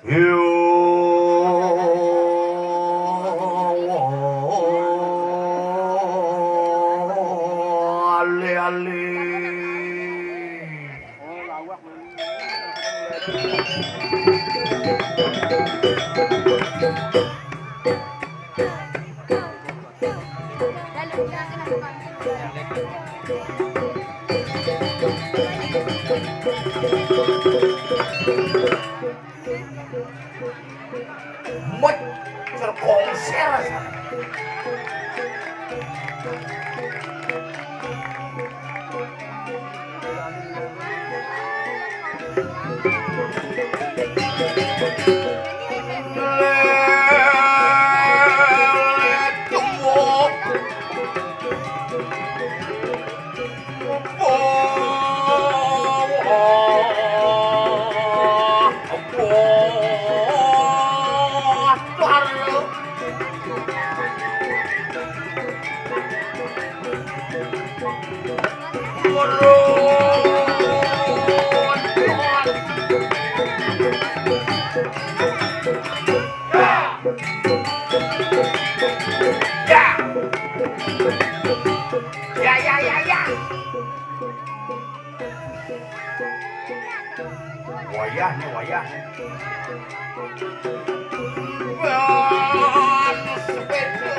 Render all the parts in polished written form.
Yo, ale ale. Mất cho con xe là sao? Wayahnya, wayahnya. Sepeda.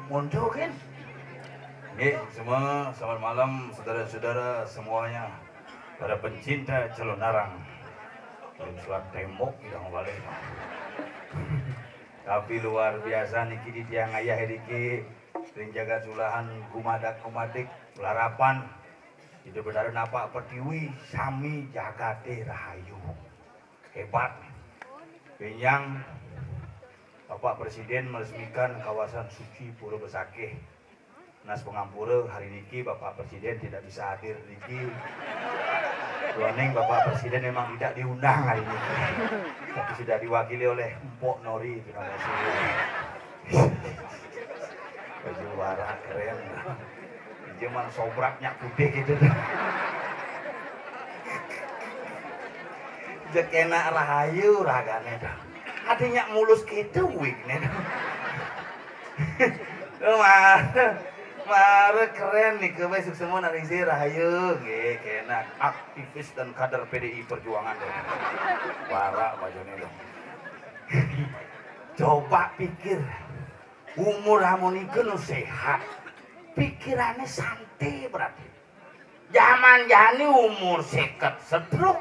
Muncul kan? Semua selamat malam saudara-saudara semuanya, para pencinta calon narang. Selat tembok tidak balik. Tapi luar biasa niki di tiang ayah niki jaga sulahan kumadak-kumadik pelarapan. Itu benar napa pertiwi sami jagate rahayu. Hebat. Penyang Bapak Presiden meresmikan kawasan suci Pura Besakeh. Nas Pengampura hari niki Bapak Presiden tidak bisa hadir niki. Tuaning Bapak Presiden memang tidak diundang hari ini. Tapi sudah diwakili oleh Mpok Nori. Terima kasih. Baju warna keren. Jaman sobraknya putih gitu. Jekena rahayu ragane dah. Adanya mulus gitu wig nih. Mare keren nih besok semua nari rahayu nggih kena aktivis dan kader PDI Perjuangan deh. Warak bajunya dong. Coba pikir umur harmonikeun sehat. Pikirannya santai berarti. Zaman jani umur seket sedruk.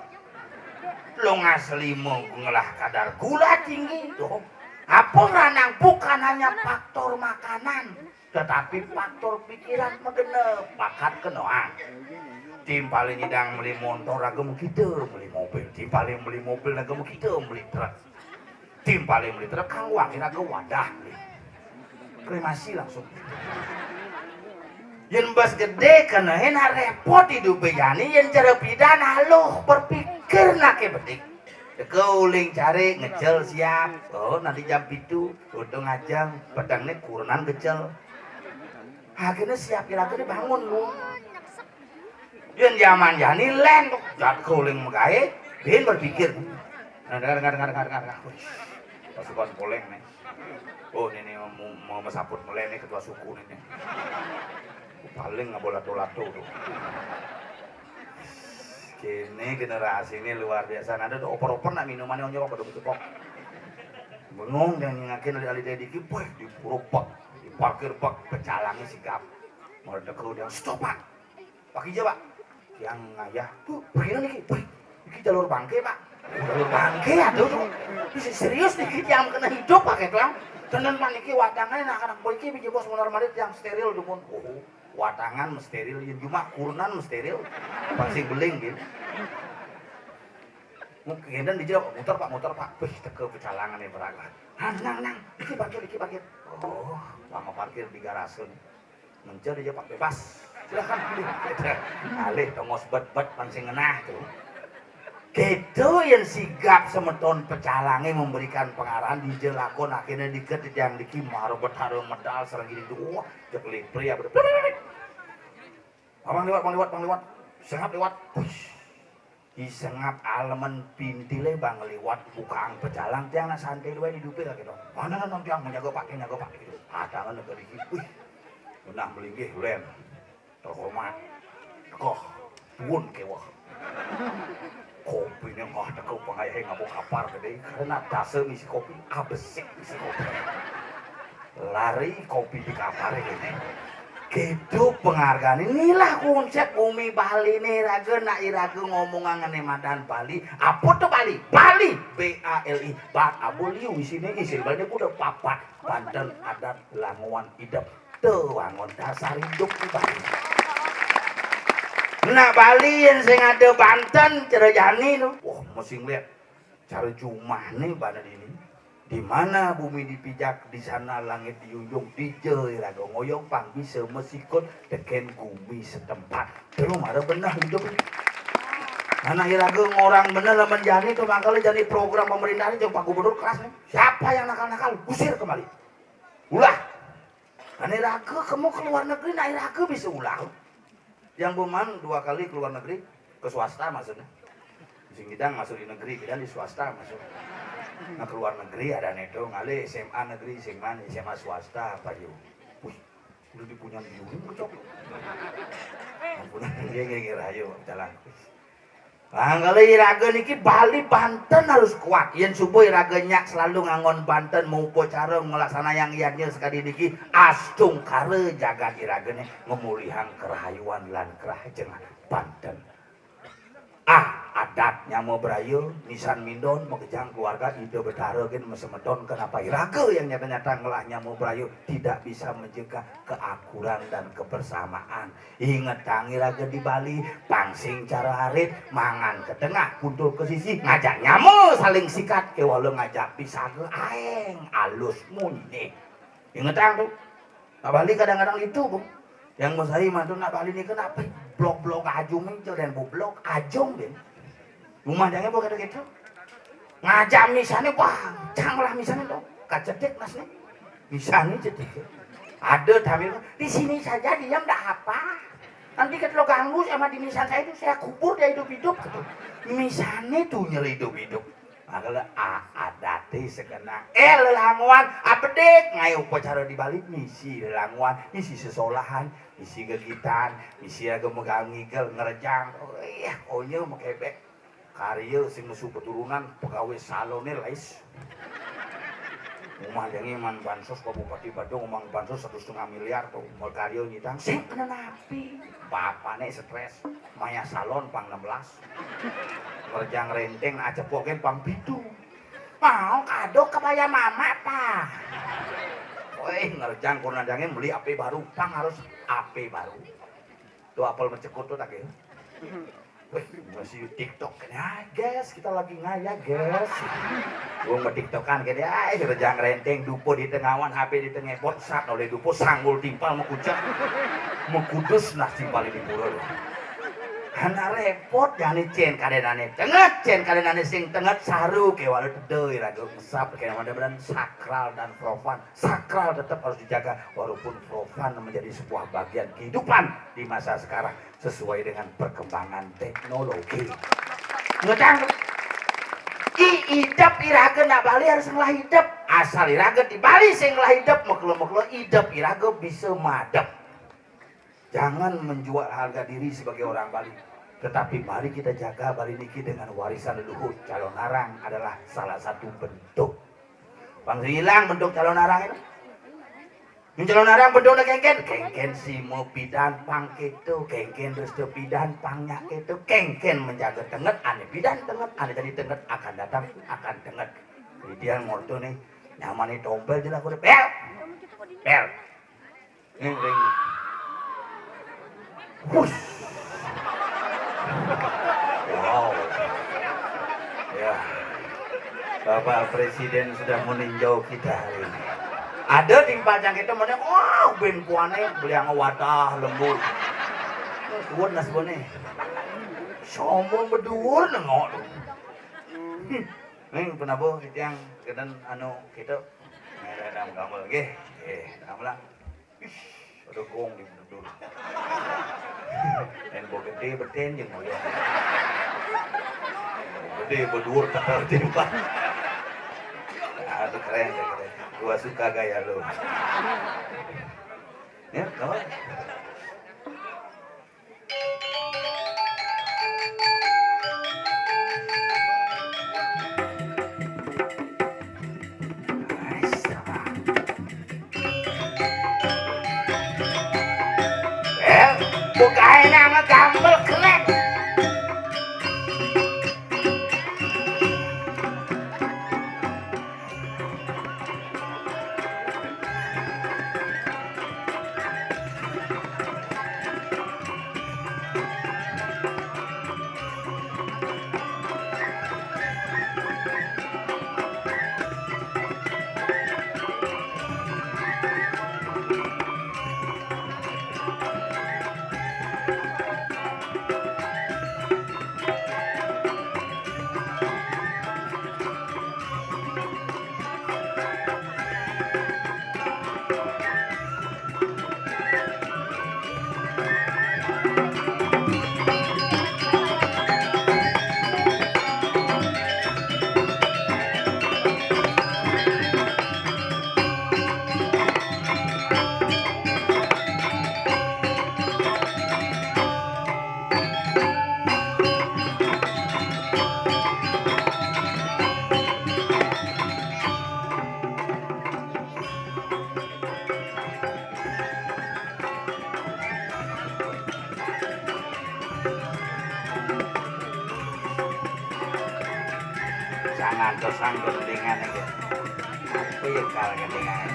Lo ngaslimo ngelah kadar gula tinggi dong. Apa ranang bukan hanya faktor makanan, tetapi faktor pikiran megenep, makan kenoan. Tim paling nyidang beli motor agam kita beli mobil, tim paling beli mobil agam kita beli truk. Tim paling beli truk kang wangin agam wadah beli. Kremasi langsung. Yen bas gede kena hena repot hidup yani yen cara pidana lo berpikir nak bedik. Keuling cari ngecel siap. Oh nanti jam itu udah ngajang pedangnya kurunan ngecel. Akhirnya siap kira-kira bangun lu. Yen zaman yani len jat keuling mekae ben berpikir. Nah dengar. Pasukan poleng nih. Oh ini mau mesaput melene ketua suku nih. Paling nggak boleh lato tuh. Kini generasi ini luar biasa. Ada tuh oper-oper nak minumannya onjok pada begitu kok. Bengong yang ngakin dari alih diki, boy di puro bak, di parkir bak pecalangnya sigap. Mau dekau dia stop pak. Pakai aja pak. Yang ngayah tuh begini nih, boy. Iki jalur bangke pak. Jalur bangke aduh tuh. Bisa serius nih yang kena hidup pakai tuh. Tenan paniki wadangan anak-anak boy iki biji bos monar marit yang steril dumun. Oh. Watangan steril, yang cuma kurunan steril, pasti beling gitu. Mungkin dijawab muter pak, bih teke pecalangan ya beragat. Nang, iki parkir. Oh, lama parkir di garasi. Mencet aja pak bebas. Silakan pilih. Alih tongos bet-bet pancing ngenah tuh. Gitu yang sigap semeton pecalange memberikan pengarahan di jelakon akhirnya diket yang diki marbet harung medal serang gini dua jek lipri ya Bang lewat. Sengap lewat. Disengap alemen pintile bang lewat bukaan pecalang tiang santai dua di dupe gitu. Mana nanti yang menjaga pak gitu. Adangan negeri gitu. Menang melinggih len. Terhormat. Koh tuun kewah. Kopi yang kah tekuk pengayah ngabuk kapar gede karena dase misi kopi abesik misi kopi. Lari kopi di kapar gini. Gitu penghargaan inilah konsep Bumi Bali nih raga nak iraga ngomong ngene madan Bali apa tuh Bali BALI bak aboliu isine isi Bali udah papat Banten adat languan idep teu wangun dasar hidup di Bali. Nah Bali yang sing ada Banten cerejani tuh wah mesti ngeliat cara jumah nih pada ini di mana bumi dipijak di sana langit diunjung dijeu iraga ngoyong pang bisa mesikut teken bumi setempat belum ada benar hidup karena iraga ngorang bener menjani tuh makanya jadi program pemerintah ini Pak Gubernur keras nih siapa yang nakal-nakal usir kembali ulah karena iraga kamu keluar negeri nah iraga bisa ulah yang buman 2 kali keluar negeri ke swasta maksudnya sing Idang masuk di negeri dan di swasta masuk nah keluar negeri ada neto ngale SMA negeri sing mana SMA swasta apa yuk wih udah dipunya biurin kocok ampunan dia rayo jalan nah kalau iraga niki Bali Banten harus kuat yang subuh iraga nyak selalu ngangon Banten mau cara melaksana yang ianya sekali niki astung kare jagat iraga nih memulihang kerahayuan lan kerajengan Banten adatnya mau berayu nisan mindon mengejang keluarga ide betara gen mesemeton kenapa iraga yang nyata-nyata ngelahnya mau berayu tidak bisa menjaga keakuran dan kebersamaan inget tang iraga di Bali pangsing cara harit mangan ke tengah kuntul ke sisi ngajak nyamu saling sikat ke walau ngajak pisaga aeng alus munyi inget tang tuh nah Bali kadang-kadang itu bung yang mau saya mantu nak Bali ini kenapa blok-blok ajung muncul dan blok ajung deh rumah jangan bukan gitu ngajak misalnya wah janganlah misalnya dong kacedek mas nih misalnya cedek ada tapi di sini saja diam dah apa nanti kalau ganggu sama di misan saya itu saya kubur dia hidup-hidup gitu misalnya tuh nyeri hidup-hidup makanya adati sekenang lelanguan apedek ngayo upacara di Bali misi lelanguan misi sesolahan misi gegitan misi agak megang ngigel ngerejang ohnya mau kebek karya sing musuh keturunan pegawai salone lais rumah jangi man bansos ke Bupati Badung ngomong bansos 1,5 miliar tuh mau karya nyitang sing kena napi bapaknya stres maya salon pang 16 ngerjang renteng aja poken pang bidu mau kado kebaya mama pak ngerjang konandangnya beli AP baru pang harus AP baru tuh apel mencekut tuh tak ya masih TikTok ya guys kita lagi ngaya guys gua mau TikTokan kayaknya ngerjang renteng dupo di tengawan HP di tengah WhatsApp oleh dupo sanggul timpal mau kucak mau kudus nah timpal di pura karena repot jangan cen kadenane tenget cen kadenane sing tenget saru ke walau tedoi raga mesap kayak mudah-mudahan sakral dan profan sakral tetap harus dijaga walaupun profan menjadi sebuah bagian kehidupan di masa sekarang sesuai dengan perkembangan teknologi ngedang idep iraga nak Bali harus ngelah idep asal iraga di Bali sing ngelah idep maklo idep iraga bisa madep jangan menjual harga diri sebagai orang Bali tetapi mari kita jaga Bali niki dengan warisan leluhur calon arang adalah salah satu bentuk bang hilang bentuk calon arang itu calon arang bentuknya kengken si mau bidan pang itu kengken terus tu bidan pangnya itu kengken menjaga tenget ane bidan tenget ane jadi tenget akan datang akan tenget jadi dia ngorto nih nyaman itu tombel jelas aku pel ini ring hush wow ya Bapak Presiden sudah meninjau kita hari ini. Ada di pajang kita mana, wah ben kuane beliang watah lembut. Dhuwur nas bone. Sombong berdua nengok. Ning penabo yang kedan anu kita dalam gamel nggih. Damlah. Ada gong di dulu. Dan bo gede beten jeung moyo. Gede berdua tak timpan. Aduh keren. Gua suka gaya lo. Ya, kawan. Bukain nama gambar keren. Jangan tersangkut dengan aja. Puyekal dengan.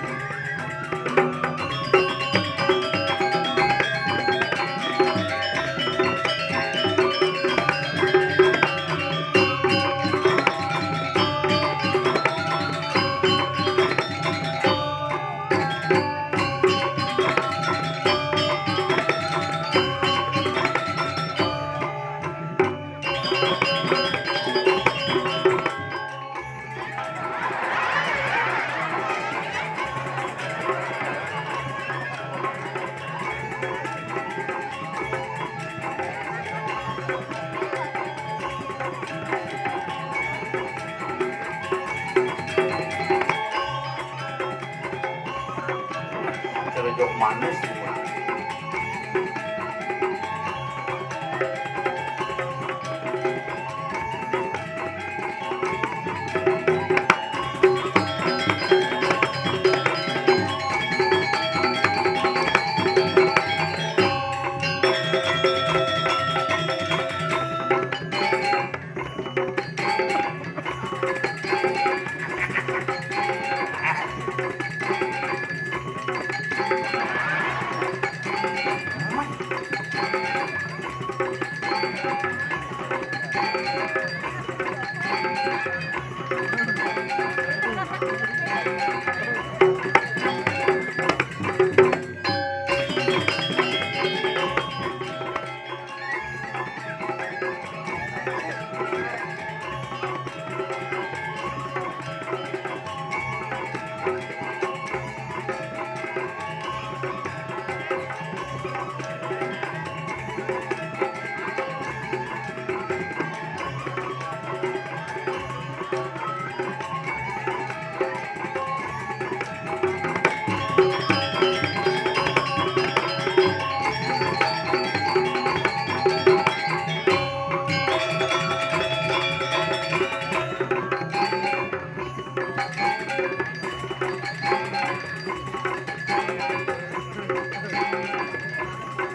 Cerejok manis semua.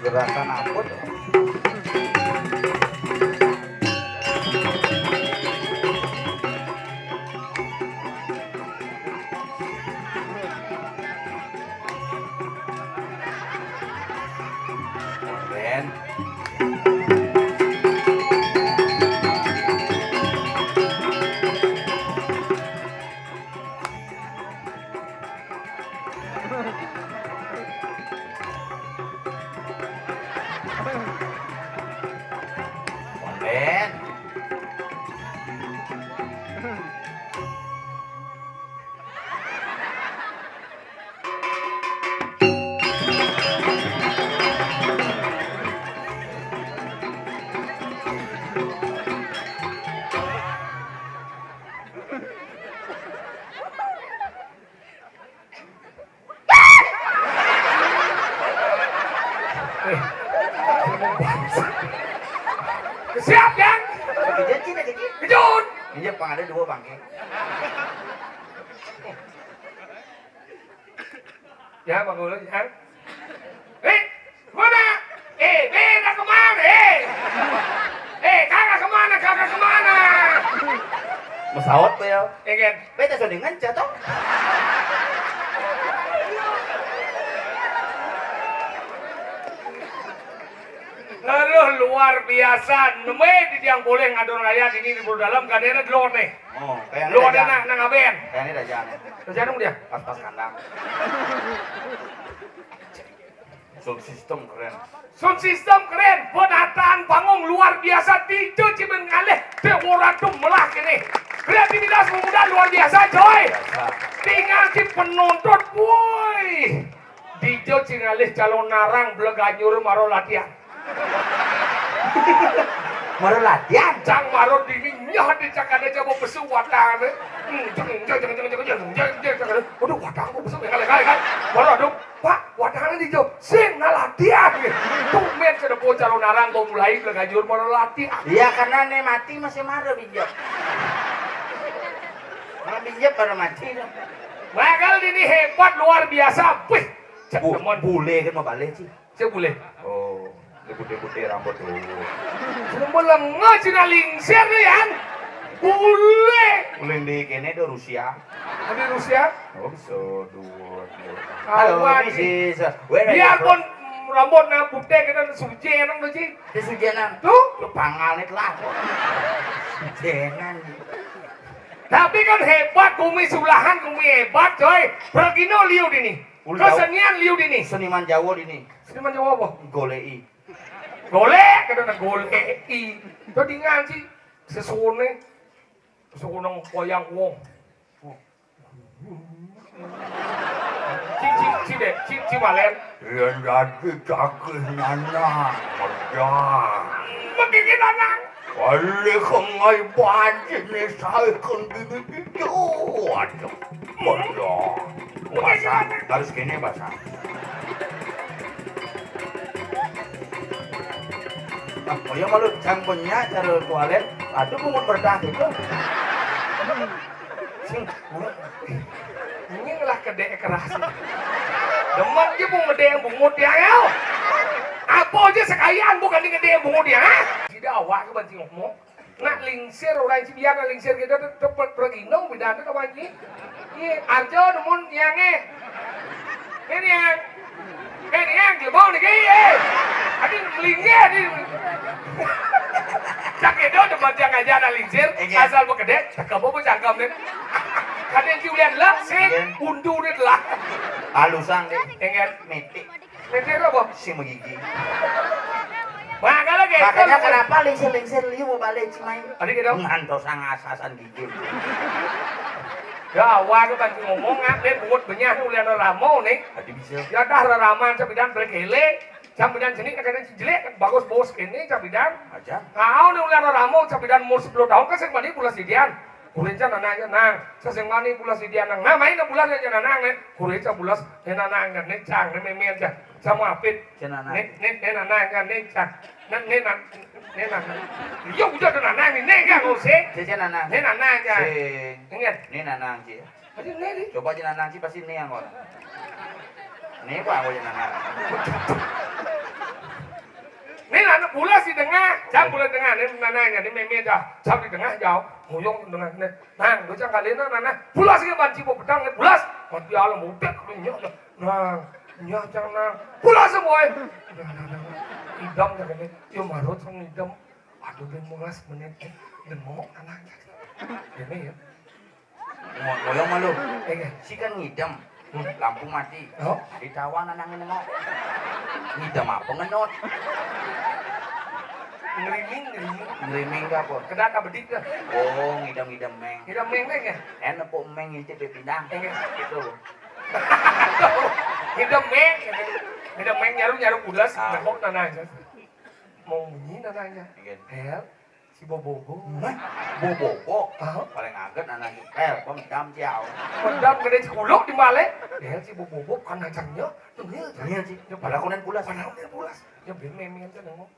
Gerakan apa tuh? Ben. Ben. Siap yang Kejut sih, kejut. kejut. Ini pang ada dua bangke. Ya Bang Gulu ya. Mana? Beda kemana? Kakak kemana? Mesawat tuh ya. Kan? Beta sodingan jatuh. Aduh luar biasa. Neme di yang boleh ngadon raya ini di dalam kadena di luar nih. Oh, kayak Luar nang ngaben. Kayak ini dajang. Kerjaan dia. Pas-pas kandang. Sound system keren. Sound system keren, penataan panggung luar biasa, dicuci mengalih, demoratum melah ini. Kreativitas pemuda luar biasa, coy. Tinggal si penonton, woi. Dicuci ngalih calon narang beleganyur maro latihan. Maro latihan. Cang maro dinginya di cakade coba besu watang. Waduh watang besu kali. Maro aduh. Pak, wadangan di jauh, sing latihan. Tumen sudah po calon narang kau mulai beleganyur maro latihan. Iya karena nih mati masih marah bijak. Mana bijak baru mati. Magal ini hebat luar biasa. Wih, teman Bule kan mau balik sih. saya boleh. Oh, putih-putih rambut tuh. Sudah lengah cina lingsir nih kan. Boleh. Ulin di kene do Rusia. Di Rusia. Oh, so dua. Halo, Mrs. Biarpun rambutnya putih kita suci nang tuh sih. Itu sujenan. Tuh. Lu pangalit lah. Sujenan. Tapi kan hebat kumi sulahan kumi hebat coy. Pergino liu dini. Kesenian liu dini. Seniman Jawa ini. Seniman Jawa apa? Golei. Golek kadang golei. Itu dingan sih. Sesone. Sekunang koyang wong. Cing malen. Yang jadi cakih nana. Merja. Begini nanang. Balik kengai banjir nih saya kendini itu. Aduh. Merja. Bahasa. Harus gini bahasa. Oh ya malu jangkaunya cara toilet. Aduh bungut berdah itu. Sing. Ini lah kedek keras. Demen dia mau ngede yang bungut dia ya. Apa aja sekalian bukan di ngede yang bungut dia. Tidak awak ke banci ngomong. Nak lingsir orang si biar nak lingsir kita dapat pergi nong bidana ke banci. Iya arjo demun yang ini yang dia bawa nih kaya. Ada melingnya di. Cak itu demen yang aja nak lingsir asal berkedek. Tak apa pun cangkem deh. Kadang Julian lah, sih undur itu lah. Alusan deh. Ingat, Metik. metik apa? Si menggigi. Makanya kenapa lingsir liu mau balik Cimahi? Adik kita Ngantos asasan gigi. ya awal kan ngomong ngapain buat banyak ulian ramo nih. Tadi bisa. Ya dah raman cabidan berkele, cabidan sini kadang jelek bagus bos ini cabidan. Aja. Kau nih ulian ramo cabidan umur 10 tahun kan sing mani pula sidian. Kuliah nananya nang, sesing mani pula sidian nang. Nah main bulan aja nanang nih. Kuliah bulas nanang kan nih cang nih memen aja. Sama apit. Cenana. Nih nanang kan nih cang. Nih nanang. Yo udah nanang nih kan ngusik. Cenana. Nih nanang aja. Sing. Ingat. Ini nanang sih. Aduh nih. Coba aja nanang sih pasti ini yang kau. Ini apa aku nanang? Ini anak pula si tengah, jam pula tengah, ini nananya, ini meme dah, jam di tengah jauh, nguyong tengah ini, nang, macam kali ini nana, pula sih banci mau pedang, pulas, mati alam muda, nyok, nang, nyok jangan nang, pula semua, idam jangan ini, yo marut sang idam, aduh ben mulas menit, dan mau anaknya, ini ya, Mau malu. eh, Si kan ngidam. lampu mati. Oh. Ditawa nanangin nengok. Ngidam apa ngenot? Ngeriming ka po. Kedak ka bedik ka. Oh, ngidam-ngidam meng. Ngidam meng ya. Enak po meng ngintip pinang. Gitu. Ngidam meng nyaru ulas nengok nananya. Mau bunyi nananya. Hel, si Bobogo. Bobo. Paling agak anak kok ngidam ciao. Mendam gede sekuluk di balik. Hel si Bobogo kan hacangnya. Iya sih. Padahal kunen pulas. Ya ben memen aja nengok.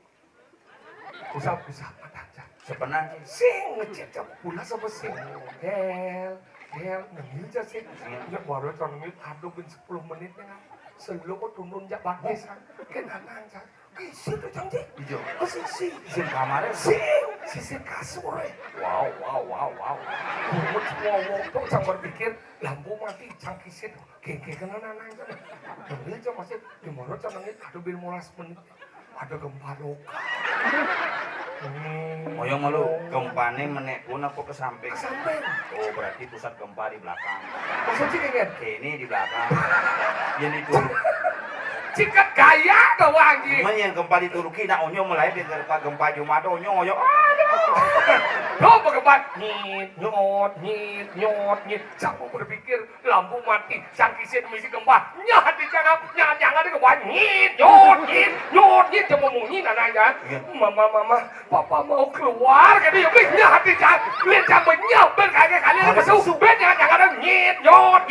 Usap aja. Sepenang sih. Sing ngecek jam pulas apa sing? Hel, nengil aja sih. Ya baru kan nengil aduh ben 10 menit ya. Selalu kok turun jak bakis kan. Kenangan kan. Kisir tuh janji. Ijo. Sing. Sing kamarnya. Sing kasur ya. Wow. Kumut semua wong cang berpikir lampu mati cang kisir. Gege kenangan aja. Nengil aja masih di baru cang nengil aduh ben 15 menit. Ada gempa lokal. Moyong lu gempane menek pun apa ke samping? Ke samping. Oh, berarti pusat gempa di belakang. Maksudnya kan? Ini di belakang. Yang itu. Cikat gaya kau wangi. Cuman yang gempa di Turki nak onyo mulai di gempa Jumat onyo ngoyo. Tuh gempa nyot. Siapa berpikir lampu mati, sangkisin misi gempa. Nyat di jangan ada gempa nyot. Cuma bunyi nananya. Mama, papa mau keluar. Kata ya beli nyat di jangan. Lihat sampai nyot berkali-kali masuk. Jangan ada nyot.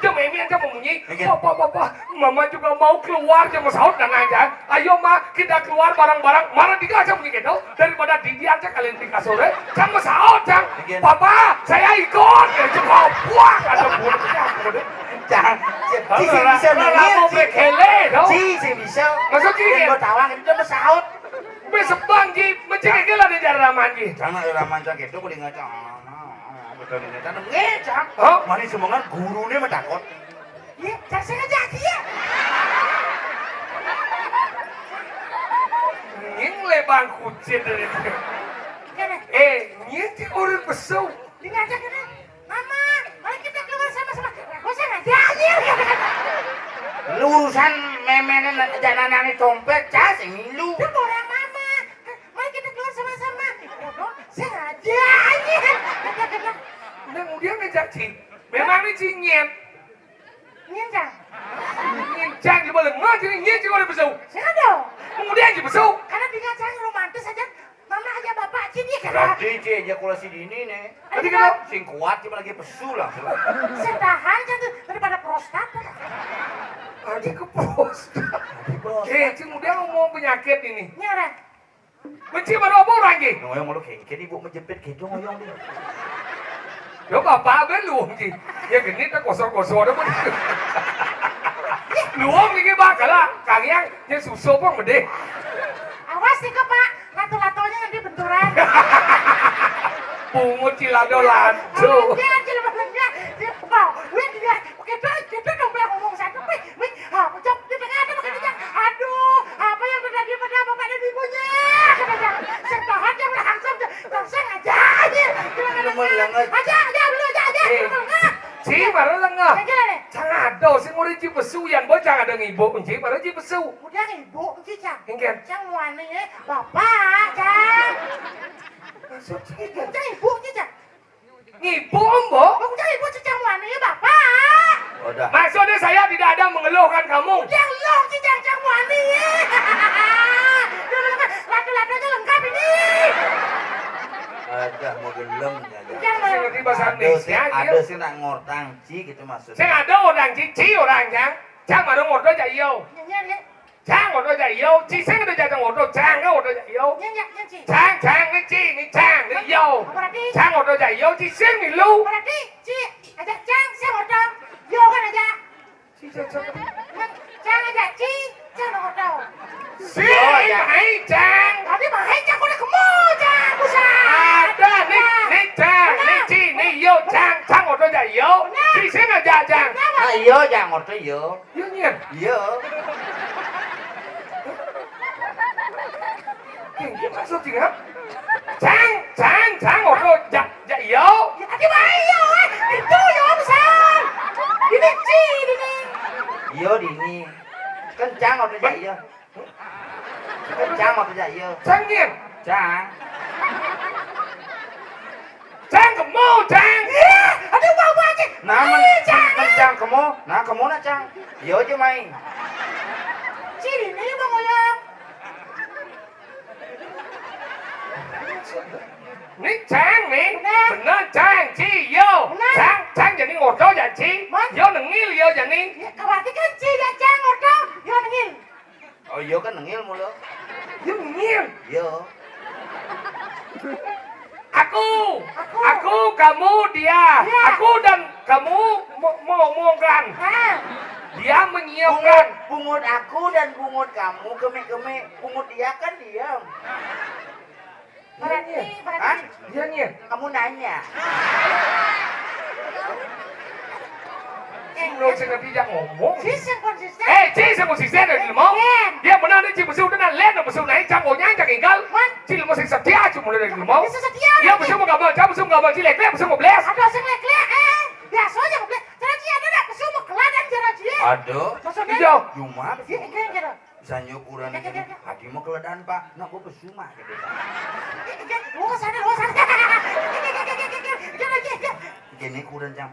Cuma ini aja bunyi. Papa, mama juga mau keluar cuma sahut nananya. Ayo ma, kita keluar bareng-bareng. Mana tiga aja bunyi gitu. Daripada di aja kalian di kasur. Cuma sahut, cang. Papa, saya ikut. Cuma buah ada buruknya. Jangan. Si bisa nangis. Si bisa. Masuk gini. Yang tawang itu cuma sahut. Besok banggi, mencegah lah di jalan ramangi. Jangan raman cang gitu boleh ngacang. Betul ini tanam ngecang. Mani semangat gurunya mentakut. Iya, saya jadi ya. Ini lebang kucing dari itu. Ini orang besar. Diajak ini, Mama, mari kita keluar sama-sama. Kok saya nggak jadi? Lurusan memenen jangan dompet cas ngilu. Itu orang Mama. Mari kita keluar sama-sama. Saya nggak jadi. Nah, kemudian ngejak Cing. Memang ini Cingnya. Nyenjang. Nyenjang di balik nggak jadi nyenjang oleh besau. Saya dong. Kemudian di besau. Karena diajak romantis aja. Mama aja bapak sini kan. Berarti ejakulasi dini nih. Tadi kan sing kuat cuma lagi pesu lah. Saya tahan jangan daripada prostat. Adik ke prostat. Cing kemudian ngomong penyakit ini. Nyara. Benci baru apa orang Cing? Ngoyong malu kengket ibu menjepit gitu ngoyong dia. Yo bapak ben luang Cing. Ya genit tak kosor-kosor dah pun. Luang ni bakal lah. Kang yang susu pun gede. Awas nih kok Pak. Lato-latonya nanti benturan. Pungut cilado lancu. Jangan cilado. Wow, kita dong ngomong satu. Wih, jawab di tengah ada makan aja. Aduh, apa yang terjadi pada bapak dan ibunya? Kata saya tahan dia langsung. Saya aja. Ci baru lengah. Jangan ada sing nguri ci besu yang bocah ada ngibu kunci baru ci besu. Udah ibu cicang. Ingin. Cang muananya bapak, cang. Maksud Cang ibu cicang. ngibu mbok. Udah ibu cicang muananya bapak. Udah. Maksudnya saya tidak ada mengeluhkan kamu. Udah long cicang cang muananya. Lato-latonya lengkap ini. Ada mau gelem ya. Saya ngerti bahasa Indonesia. Ada sih nak ngortang ci gitu maksudnya. Saya ada orang cici orang yang. Cang baru ngordo jaya iyo. Nyanyi. Cang ngordo jaya iyo. Ci saya ada jaya ngordo cang ngordo jaya iyo. Nyanyi. Cang ni ci ni cang ni iyo. Berarti. Cang ngordo jaya iyo. Ci saya ni lu. Berarti ci ada cang saya ngordo. Yo kan aja. Ci cang. Cang aja ci cang ngordo. Si hai cang. Tadi bahaya cang udah kemu cang pusat. Ada ni cang ni ci ni iyo cang ngordo jaya iyo. Ci saya ada cang. Ah iya jangan ngorto iya. Iya nyen. Iya. Ini maksudnya cang ngordo jaya iyo. Tadi bahaya itu yo besar. Ini Ci ini. Iya dini. Kencang waktu aja iya. Kencang waktu aja iya. Trang nghiền. Cang. Trang kamu, Trang. Aduh mau aja. Nah, kencang kamu. Nah, kamu na cang. Iya aja main. Ci ini mau ngoyong. Ní Trang nè. Benar. Benar Trang, Ci vô. Benar. Trang jadi ngoto ya Ci. Mas. Vô nengil yo jadi. Ya berarti kan Ci dan Cang ngotot. Yo nengil. Oh iya kan nengil mulu. Yo nengil. Iya. Aku, kamu, dia. Iya. Aku dan kamu mengomongkan. Nah. Dia menyiapkan. Bungut aku dan bungut kamu keme-keme. Bungut dia kan diam. Berarti Hah? Dia nyiap. Kamu nanya. Lo sẽ đi ra ngomong. Ci yang konsisten. Ci sẽ một xịt xe rồi mau. Dia benar ni Ci besul dengan len besul naik cang onyang cang ingkal. Ci mau xịt setia cuma dari mau. Bisa setia. Dia besul mau gambar, cang besul gambar Ci lek besul mau bless. Ada sing lek-lek. Biasa aja ngobrol. Cara Ci ada nak pesu mau keladan cara Ci. Ada. Maksudnya? Iya. Cuma Iya, kira-kira. bisa nyukuran ini. Hadi mau keledan pak. Nah gue besuma gitu. Luas sana. Gini kurang jam.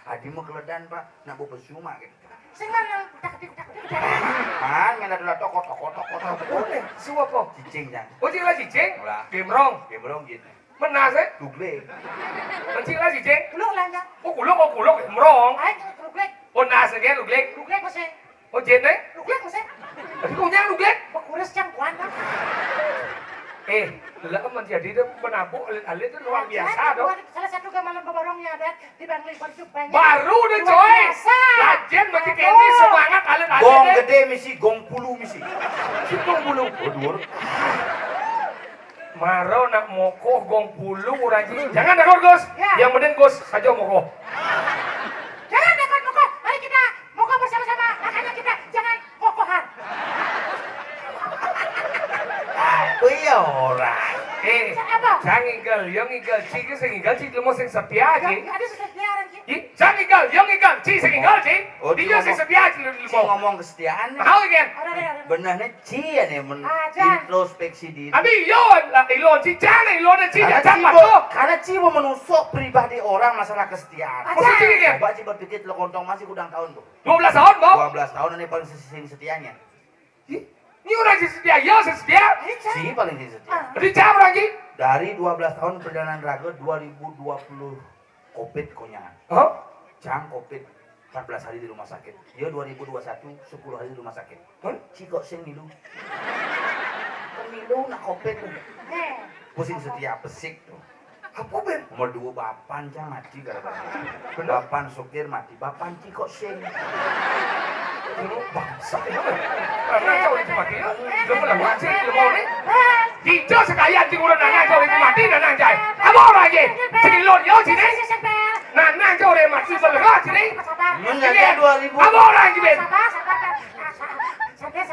Hadi mau keledan pak. Nah gue besuma gitu. Sing mana? Tak. Man, ngena dulu toko. Boleh, suap kok. Cicing jang. Oh, Ci lah cicing. Lah. Game rong. Gebrong gitu. Menas eh. Dugle. Ci lah cicing. Kuluk lah nya. Oh, kuluk game rong. Ai luglek. Oh, nas again luglek. Luglek masih. Oh, jen đấy. Luglek masih. Tapi kau nyang luglek. Kuris cang kuan lah. Lah kan menjadi itu penabuk alit itu luar biasa dong. Salah satu gamalan babarongnya ada di Bangli Barjuk banyak. Baru deh Luar coy. biasa. Lajen masih kayak ini semangat alit-alit Gong deh. gede misi, gong pulu misi. Gong bulu. Oh dur. Maro nak mokoh gong pulu raji. Jangan dekor Gus. Ya. Yang penting Gus saja mokoh. Jangan mokok. Mari kita mokok bersama-sama. Makanya kita jangan mokohan. Iya orang. Apa? Jangan ngigel, yang ngigel, Ci ke sing ngigel, Ci mau sing setia aja. Ada sesediaan Ci. Jangan ngigel, yang ngigel, Ci sing ngigel, Ci. Oh, Dia sing setia aja Ci mau. ngomong kesetiaan nih. Tahu kan? Ada. Benarnya Ci ya nih Ajan. introspeksi diri. Abi yon lah ilon Ci jangan ilon Ci jangan masuk. Karena Ci mau menusuk pribadi orang masalah kesetiaan. Maksud Ci kan? Coba Ci berpikir lo kontong masih udang tahun tuh. 12 tahun, Bang. 12 tahun ini paling sering setianya. Ini orang sing setia, ya sing setia. Ci paling sering setia. Jadi jam orang Ci. Dari 12 tahun perjalanan raga 2020 Covid konyangan. Hah? Jam Covid 14 hari di rumah sakit. Dia 2021 10 hari di rumah sakit. Ci kok sing milu. Milu nak Covid tuh. Pusing setia pesik tuh. Apa ben? Nomor 2 bapan jang mati gara-gara. Bapan supir mati. Bapan Ci kok sing. Bangsa ya. Karena jauh itu mati ya. Lu mau mati, lu mau nih. Dijo sekalian Ci udah nanang jauh itu mati nanang jai. Apa orang aja? Ci lon yo Ci nih. Nanang jauh itu mati belah Ci nih. Menjaga 2000. Apa orang aja ben? Santai.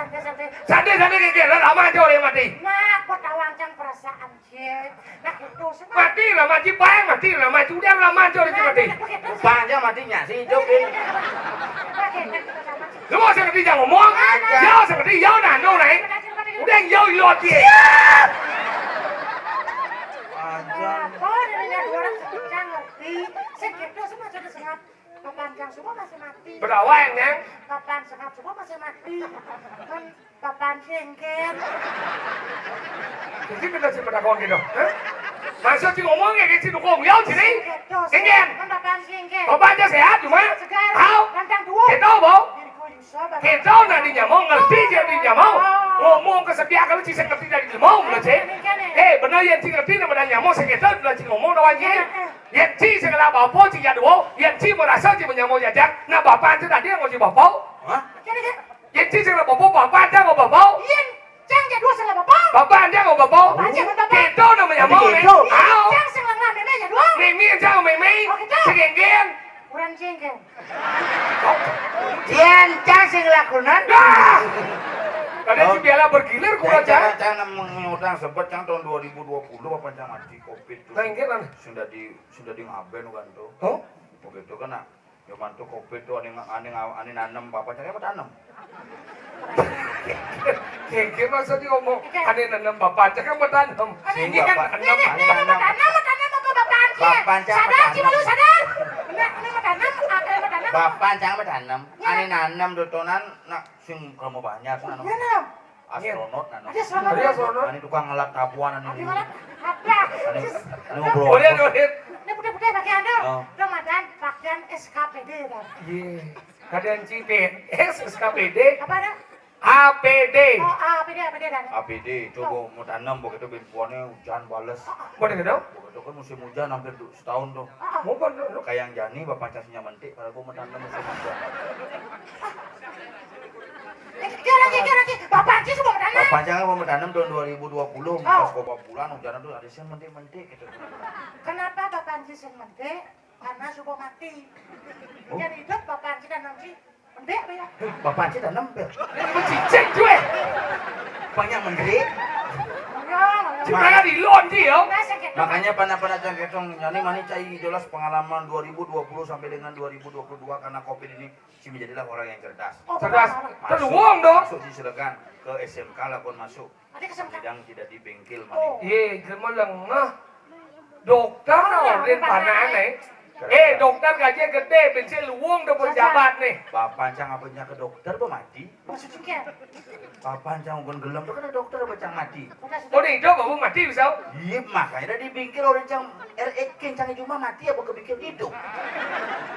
Santai kayak lama jauh itu mati. Nah, kok tawancang perasaan Ci. Nah, itu semua. Mati lah mati bayang mati lah mati udah lama jauh itu mati. Panjang matinya si hidup ini. Lu mau seperti yang ngomong? Ya seperti ya nano nih. Udah yo lo dia. Panjang. Oh, dari dua orang sekitar ngerti. Segitu semua sudah sengat. Papanjang semua masih mati. Berawang ya. Papan sengat semua masih mati. Kan papan singkir. Jadi kita cuma takon gitu. Maksud si ngomong ya kayak si dukung ya sini. Ingin. Kan papan singkir. Bapak aja sehat cuma. Segar. Tahu? Kandang dua. Kita mau. Diriku Yusuf. Kita nantinya mau ngerti jadinya mau. Ngomong kesetiaan kalau si ngerti dari mau ngerti. Benar yang si ngerti namanya mau sekitar benar si ngomong lawan ini. Yang si segala bapak si ya dua. Yang si merasa si menyamau jajak. Nah bapak itu tadi yang mau si bapak. Hah? Yang si segala bapak aja mau bapak. Iya. Jangan jadi dua salah bapak. Bapak aja mau bapak. Kita namanya mau nih. Tahu? Jangan salah meme aja dua. Mimi aja mau mimi. Segenggen. Kurang singkir. Yen cang sing lakunan. Dah. Ada si biala bergilir kurang Cang aja. cang mengutang sebut cang tahun 2020 apa cang mati Covid tuh. Segenggen. Sudah di ngaben kan tuh. Oh? Begitu kan nak Zaman tuh Covid tuh ane nanem bapaknya apa tanam? Keke maksudnya ngomong ane nanam bapak aja kan bertanam. Ini kan tanam. Tanam apa bapak Bapak aja sadar sih lu sadar. Enggak, ini mah tanam, apa yang tanam? Bapak jangan tanam. Ane nanam dotonan nak sing kamu banyak nanam. Iya, nanam. Astronot nanam. Ada selama Ada astronot. Ane tukang ngelap tabuan ane. Ada malah ada. Ane ngobrol. Boleh. Ini putih-putih pakai Anda. Oh. Ramadan pakaian SKPD kan. Iya. Kadang CPNS, SKPD, Apa ada? APD. Oh, APD dan. APD coba mau tanam begitu binpuannya hujan bales. Boleh nggak dong? Begitu kan musim hujan hampir setahun tuh. Mau kan dong? Kayak yang Jani bapak casnya mentik kalau gua mau tanam musim hujan. Kira-kira bapak sih semua tanam. Bapak jangan mau tanam tahun 2020 pas beberapa bulan hujan tuh ada sih mentik gitu. Kenapa bapak sih sing mentik? Karena subuh mati. Yang hidup bapak sih tanam sih. Mentik apa ya? Bapak sih tanam ber. Ini cicing cuy. Banyak mentik. Ciptakan di lon dia. Makanya panah-panah cangketong Jani mani cai jelas pengalaman 2020 sampai dengan 2022 karena Covid ini si menjadilah orang yang cerdas. Cerdas. Kan uang dong. Masuk silakan ke SMK lakon masuk. Ada kesempatan. Sidang tidak di bengkel mani. Iya, cuma lengah. Dokter orden panah nih. Dokter gajinya gede, bensin luang udah berjabat nih. Bapak cang apanya ke dokter apa mati? Maksud cikian. Bapak cang pun gelem tuh kan dokter apa cang mati? Oh nih, coba kamu mati bisa? Iya makanya di bengkel orang cang cang cuma mati apa ke bengkel hidup.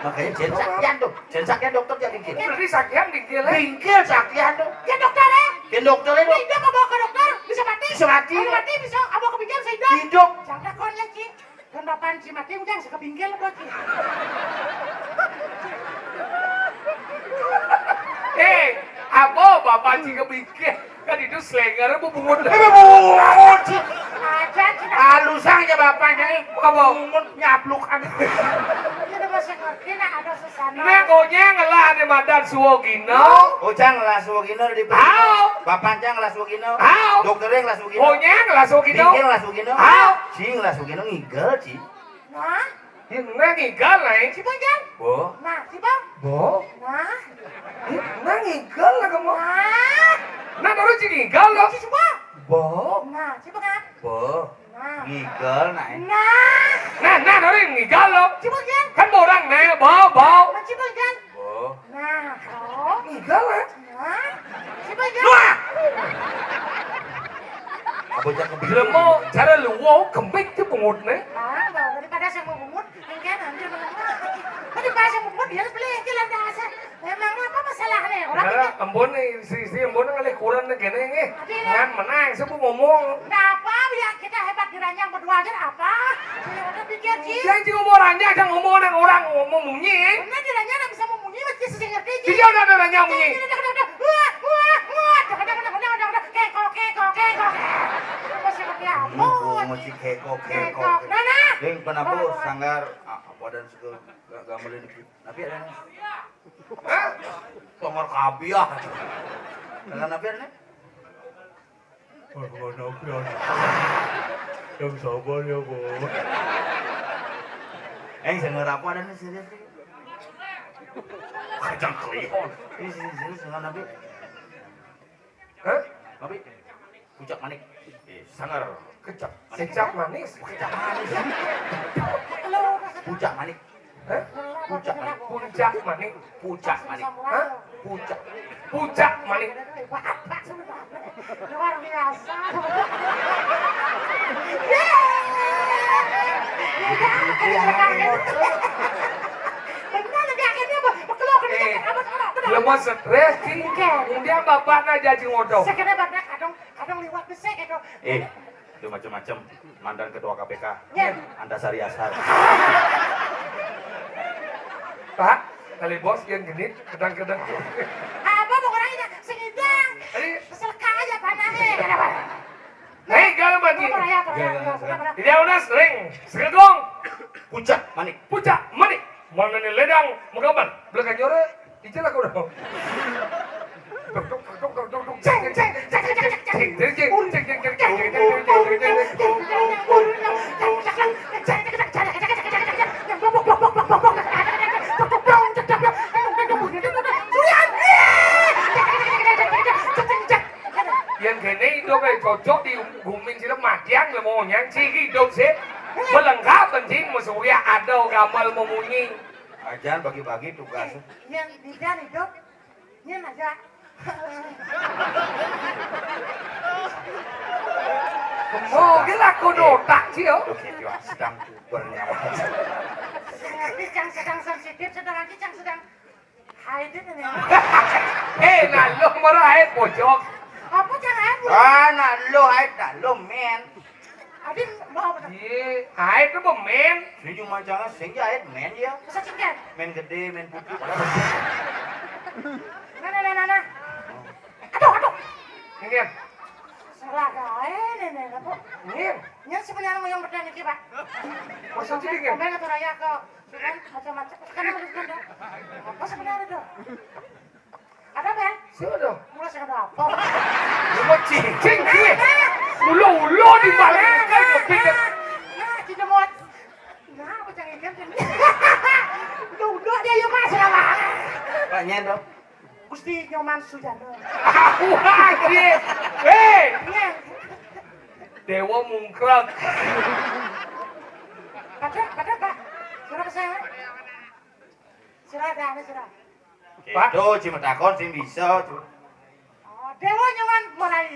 Makanya jensakian tuh, jensakian dokter jadi bengkel. Berarti sakian dikira. Bengkel sakian tuh. Ya dokter ya. Kan dokter itu Hidup apa ke dokter? Bisa mati? Bisa mati. Kalau mati bisa apa ke pinggir bisa hidup? hidup. Jangan konnya Ci. Kan bapak si mati udah bisa ke pinggir apa Ci? Apa bapak jika pikir? Kan itu slenger apa bungut? Bungut sih. Aja Ci. Halusangnya bapaknya ini Apa? bungut nyaplukan. Ini udah masih ngerti nah ada susana. Nah, gonya ngelah ada madan suwogino. Oh cang ngelas wogino di Au. Bapak cang ngelas wogino. Au. Dokternya ngelas wogino. Gonya ngelah suwogino. Bengkel ngelas wogino. Au. Si ngelas wogino ngigel ci. Nah, Nah, ngigal lah. si Bang Jan. Bo. Nah, si Bang. Bo. Nah, Nah, ngigal lah kamu. nah. Nah, baru sih ngigal loh. Si semua. Bo. Nah, si Bang Jan. Bo. Nah. Ngigel naik. Nah, Nah, baru ngigal loh. si Bang Jan. Kan orang nih, bo. Nah, si Bang Jan. Bo. Nah, oh. Ngigal lah. Nah, si Bang Jan. Wah. Apa cang kebiru? Bila mau cara luwau kembik ke pungut nih. Ah, bahwa daripada saya mau mungut, yang kan nanti menengah. Daripada saya mungut, dia harus beli jalan dasar. Memangnya apa masalahnya? Orang Nah, ini embon nih, si embon ngalih kurang nih kene nih. Ngan menang, saya mau ngomong. nggak apa, biar kita hebat di ranjang berdua aja apa? Saya udah pikir sih. Yang cuma mau ranja, jangan ngomong dengan orang ngomong munyi. Benar di ranjang nggak bisa memunyi, mesti sih ngerti sih. Dia udah ranja munyi. Masih ngerti apa? Masih keko. Nana. Ding kenapa sanggar apa dan suka gamelin iki. Tapi ada nih. Hah? Tongor kabiah. Dengan nabi ada nih. Yang sabar ya, Bu. Sanggar apa ada nih serius nih. Kacang kelihon. Ini serius dengan nabi. Hah? Nabi. Pucak manik. Sanggar. Kecap. Kecap manis. Pucak manik. Halo. Pucak manik. Hah? Pucak manik. Puncak manik. Pucak manik. Hah? Pucak. Puncak manik. Luar biasa. Benar lagi akhirnya keluar Lemas stres sih. Dia bapaknya jadi ngodoh. Sekarang banyak kadang liwat besek itu. Itu macam-macam mantan ketua KPK. Ya. Antasari Ashar. Pak, kali bos yang genit, kadang-kadang. Apa mau orangnya sengidang. Ini, Selekang aja panahnya. hei, gak mati. Peraya. Tidak udah sering. Segedong. Pucak manik. Puncak manik. Mana nih ledang, menggambar. Belakang nyore, istilah kau dah. cocok di gumin sila madyang lah mo nyang sige dong sih melengkap penting musuhnya ada gamal memunyi Ajan bagi-bagi tugas. Yang di dan hidup, yang aja. oh gila kodotak sih yo Oke, dia sedang bernyawa. Sedang sensitif, sedang haid ini. nah lo marah pojok Apa jangan? Nah, lo men. Adin mau apa? iya hai itu pemen Ini cuma jangan sing jahit men ya. Masa cikan? Men gede, men putih. Nah. Aduh. ini kan Salah gawe nenek apa? ini Yang sebenarnya mau yang berdan iki, Pak. maksud sih kan Kemarin kata raya ke sudah macam-macam. Sekarang harus kan dah. Apa sebenarnya dah? Ada Ben? siapa dong Mulai sekarang apa? cuma cicing sih ulo di balik kan kepikir Nah, tidak mau. Nah, aku jangan ingat ini. Udah dia yuk Mas, lah. Pak Nyendok. Gusti Nyoman Sujana. wajib hei Iya. dewa mungkrak Ada Pak. Sudah ke saya. Sudah ada, sudah. Pak. Itu cuma takon sing bisa. Oh, Dewa Nyoman mulai.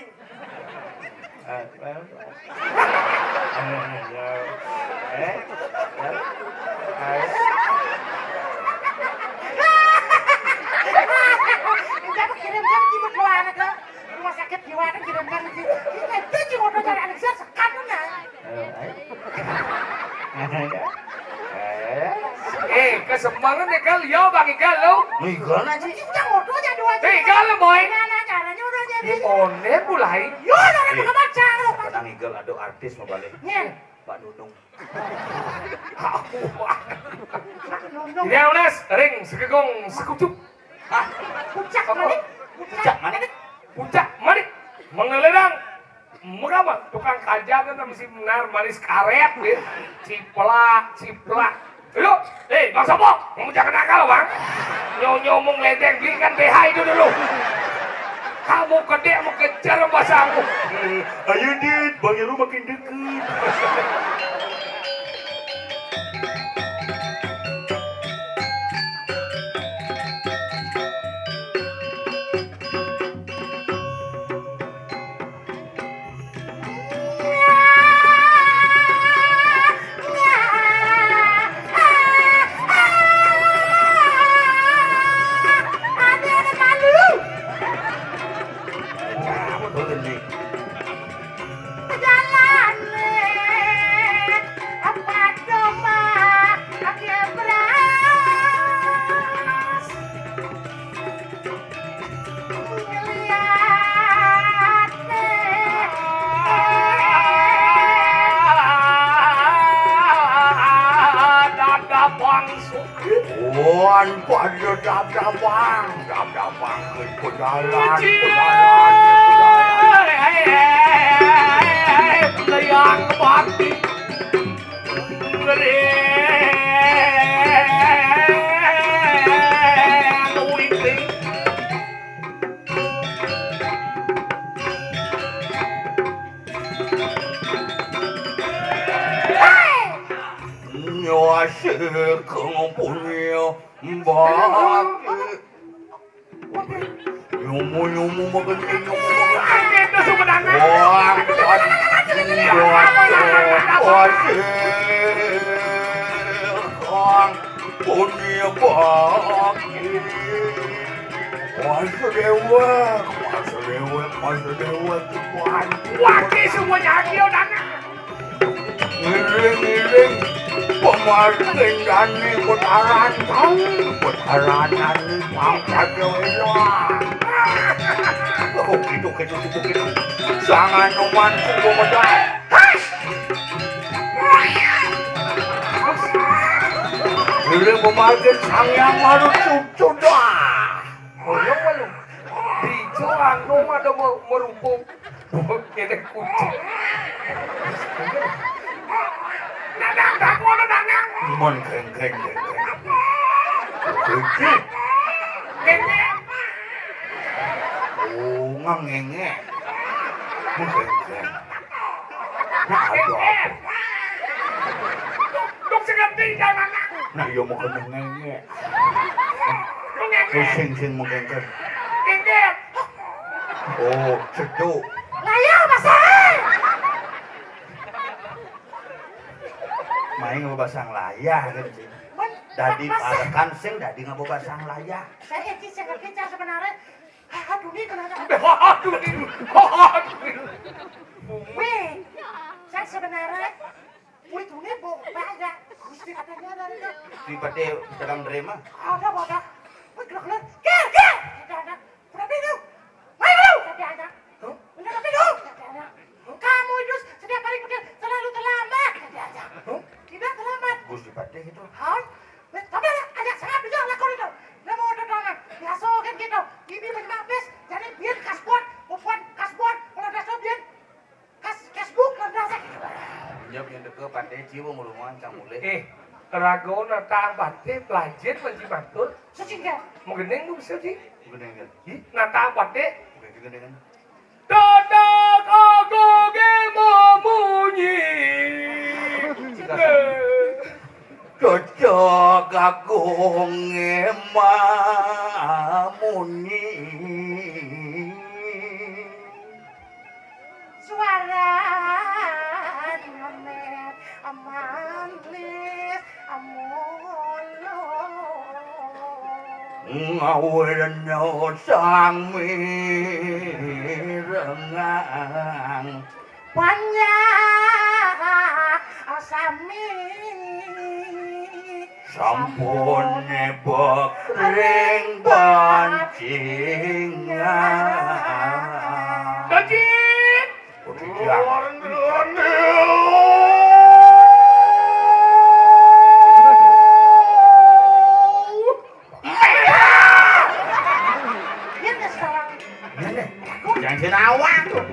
Udah aku kirimkan jemput ke anak ke rumah sakit jiwa dan kirimkan itu cuma udah cari anak saya sekat nah. kesembangan ya kali yo bagi kalau Migran aja. Udah ngotot aja dua hei kalau boy Gimana caranya udah jadi? onen mulai Yo, udah ada baca lo. Kadang igel ada artis mau balik. Nyen, Pak Dudung. nundung. ini unes ring sekegong sekucup Puncak Apa? mana? Puncak mana? puncak mari mengelerang mengapa tukang kajagan mesti benar manis karet ya ciplak yuk bang Sopo kamu jangan nakal bang nyomong ledeng belikan BH itu dulu kamu gede mau kejar bahasa aku Ayo dit, bang Yaru makin deket. Betul nih. Wan pada dap-dapan ke jalan. Layang pati Nyawa sekeng punya bagi. Nyumu makan itu sebenarnya Wang pati punya bagi. Masa dewa Tuhan. wakil semuanya akil dan Miring pemarin dani putaran dani pangkat dewa. Gitu. Jangan noman sungguh medal. Miring pemarin sang yang harus sudah. Oyong walu Dijo anu ada merupuk kene kucing Dadang tak mau dadang Mon keng. Kene Oh ngangenge. Mengengken. Nah, aduh. Duk segerti jangan. Nah, yo mau kena ngenge. Lu ngengket. Sing mengengken. Ngengket. Oh, sejuk. Layar pasang. Main ngebasang layah kan sih. Dadi parekan sing dadi ngebasang layah. Saya sih saya kerja sebenarnya. Aduh nih kenapa? Aduh nih. Weh, saya sebenarnya. Wih tuh nih bau banyak. Gusti katanya dari itu. Di pade dalam derema. Ada bodoh. Wih gelap. Ger. Ada. Berapa itu? Ayo, ada. Berapa itu? Ada. Kamu itu setiap hari pergi selalu terlambat. Ada. Tidak terlambat. Gusti pade itu. Hai. Tapi ada sangat bijak lakon itu. Nemu udah tangan. Biasa kan gitu. Ini penyebabis. Jadi biar kasbuan. Bukan kasbuan. Kalau ada sobian. Kasbuk. Kalau ada Nyap yang deket pade jiwa muluman cang mulai. Kerago natang batin pelajar panci bantul. sehingga. Menggeneng lu bisa sih. Gedengan. Natang batin. Gedengan. Dadak aku gemunyi. Cocok aku ngemamuni. Suara nomet amanlis amono. Ngawurno sang mirengang. Panjang asami. Sampun nebok ring pancingan. Dajit. Ini sekarang. Jangan senawang tuh.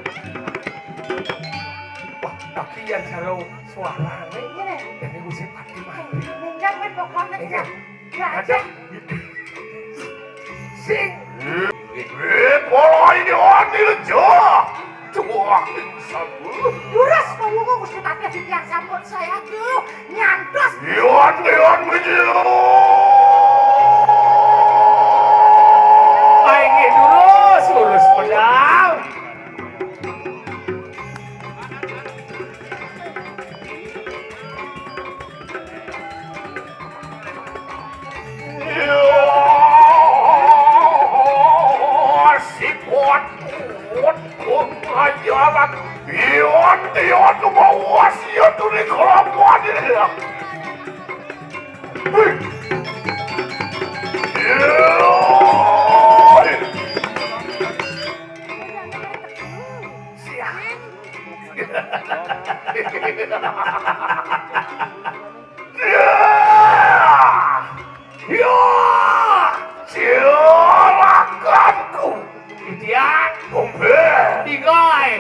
Wah, tapi yang kalau suaranya Ini. dari musim pati mati. Minjam kan pokoknya. Enggak. Ya Ada. aja. Sing. Bola ini orang dilejo. Cuma sabu. Duras ngomong mesti pakai yang sambut saya tuh. Nyantos. Iwan bejo. Paingin lurus, lurus pedang. Si kuat ajaran. Iwan tu bawa sia tu ni kelabuan dia. Silakanku. Idian, Bombe. tigoy.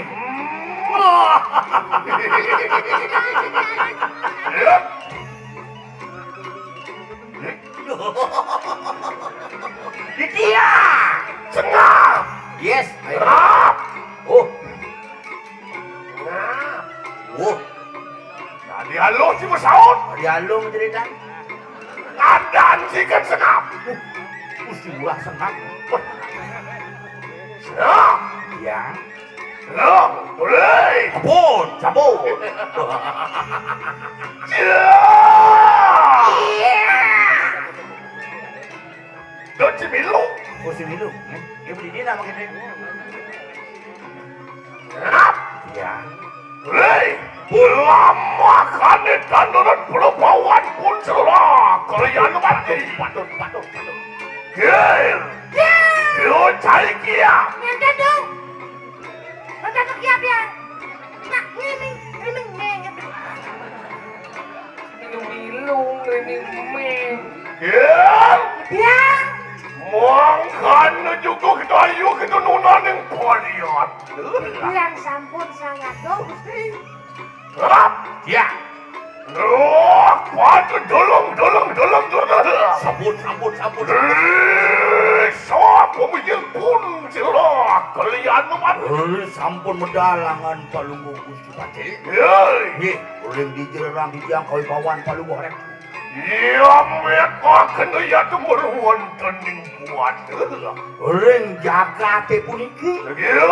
Dia. Tengah. Yes. Rap. Oh. Nah. Oh. Tadi halo si Masaud. Dialung cerita. Ada anjikan senap. Mesti ulah senang. Senap. Ya. Senap. Boleh. Sabun. Sabun. Dan si Milu. Oh si Milu. Dia beli dia nama kita. Senap. Ya. Boleh. Lama kan dandanan perempuan pun cerah. Kalian mati. Patut. Gil. Yo cari kia. Minta dong. Minta ke kiap ya. Nak ngiming meng. Milung, meng. Gil. Ya. Mangkan juga kita ayo kita nunan yang poliat. Yang sampun saya dong Gusti. Rap. Ya. Oh, patu dolong. Sabun. Siapa punya pun cerah. Kalian kalian memat. Sampun medalangan palungguh Gusti Pati. Yey. Nggih, urang dijerang dijang kawibawan palungguh rek. Iya mereka kena ya tumbuh wonten ing kuat. Urang jaga teh puniki. Iya.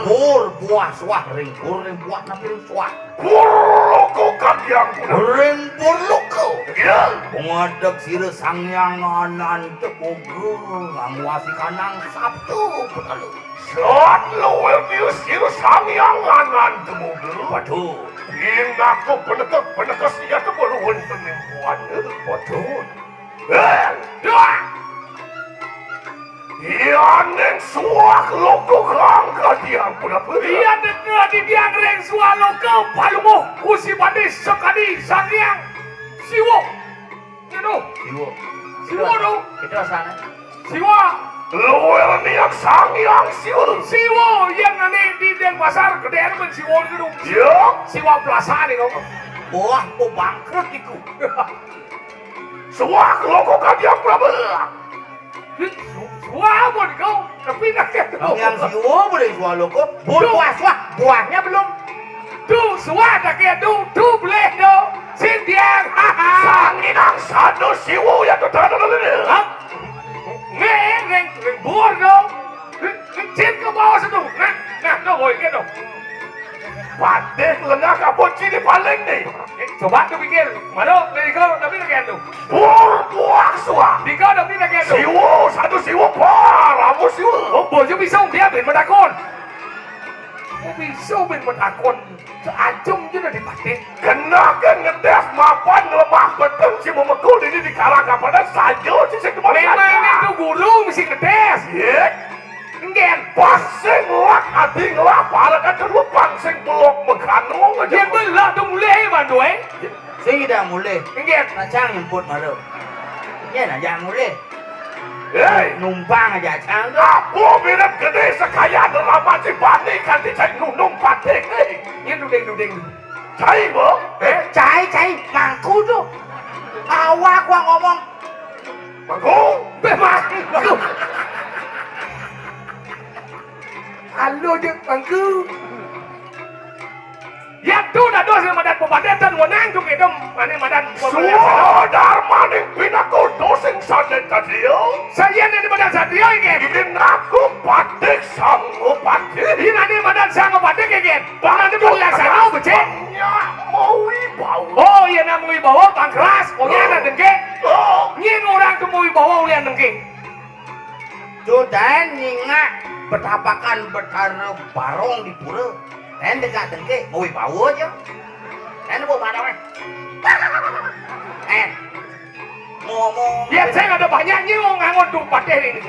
Bur buah swah ring buah napi swah. Purloko kagiang puna. Urang burluko. Iya. Pengadeg sire sangyanganan tepogo ngamuasi kanang Sabtu putalu. Saat lowel diusir sangyanganan temuge. Waduh, Ingaku penekak siya tumbuh wonten ing kuat. waduh. Doa. Ianeng suak loko kang kadiang puna puna. Iya dengar di diang reng sualo ke palungo kusi badis sekadi sangyang siwo. Gitu. Siwo. Siwo do. Kita sana. Siwa. Lowel niak sangyang siul. Siwo yang nanti di Denpasar gedean men siwo gitu. Ya. Siwa plaza nih kok. Wah, mau bangkrut iku. Suak loko kadiang puna puna. Wah, mau kau tapi nak Yang siwo boleh swallow kok. Buah swah, buahnya belum. tuh suara kayak tuh boleh do sindiang haha Sanginang sado siwo ya tuh tada neng buor do cin ke bawah situ nah do boy gitu Padeh lengah kapot cini paling nih. coba tuh pikir mana dari kau tapi nak gitu Buah suah. di kau tapi nak gitu Siwo satu siwo paramu siwo. oh bojo bisa dia bin medakon bisa bin medakon seajum juga di patik Kenakan ngedes mapan lemah betul si memekul ini di karang pada saja si sing kemarin. memang itu guru mesti ngetes Ye. enggak Pasing lak adi ngelak para kan kedua pangsing belok mekanu aja. dia belah tuh mulai bantu Sing dah mulai. enggak Nacang nyemput malu. Ya nak jangan mulai. Hei. Numpang aja cang tu. Apa minat gede sekaya dalam mati bani kan dicai nunung pating nih. ini dudeng Cai bo. Cai, mangku tu. Awak gua ngomong. Mangku. memang halo dek bangku yang tu dah dos madan pembadatan wenang tu kedem mana madan Suadar maning pinaku dosing saden kadio. saya ni madan satrio ini Ini aku patik sanggup patik. ini nanti madan sang obatek ini bang nanti boleh sana becek Banyak mau bau. oh iya nak mau bawa pangkras oh ya nak dengke Oh. nying orang tu mau bawa ulian dengke Sudah ningak betapakan bertaruh barong di pura. Dan dekat dengke mau bawa aja. Dan bawa barong ngomong. ya saya ada banyak nying ngangon tu pateh ini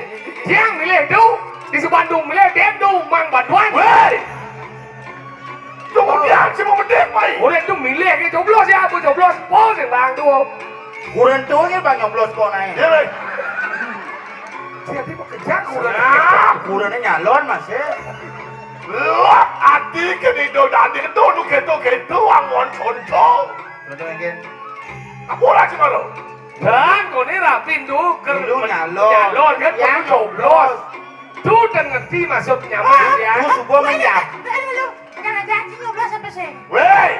yang milih tu di Bandung milih dem tu mang bantuan Wey. Kemudian si memedek mai. Orang tu milih ke coblos ya, aku coblos pos yang bang tu. Kurang tu ni bang nyoblos kau naik. Ya wey. Jadi bekerja kurang. Kurangnya nyalon mas ya. Lak adi kenido dadi itu nu keto angon conco. Betul mungkin. Apa lagi malu? Dan kau ni rapin tu Dulu nyalon. nyalon kan Yang kau coblos. Tu dan ngerti masuk nyaman ya. Aku sebuah menjap. Jangan janji nyoblos sampai sih. Wey.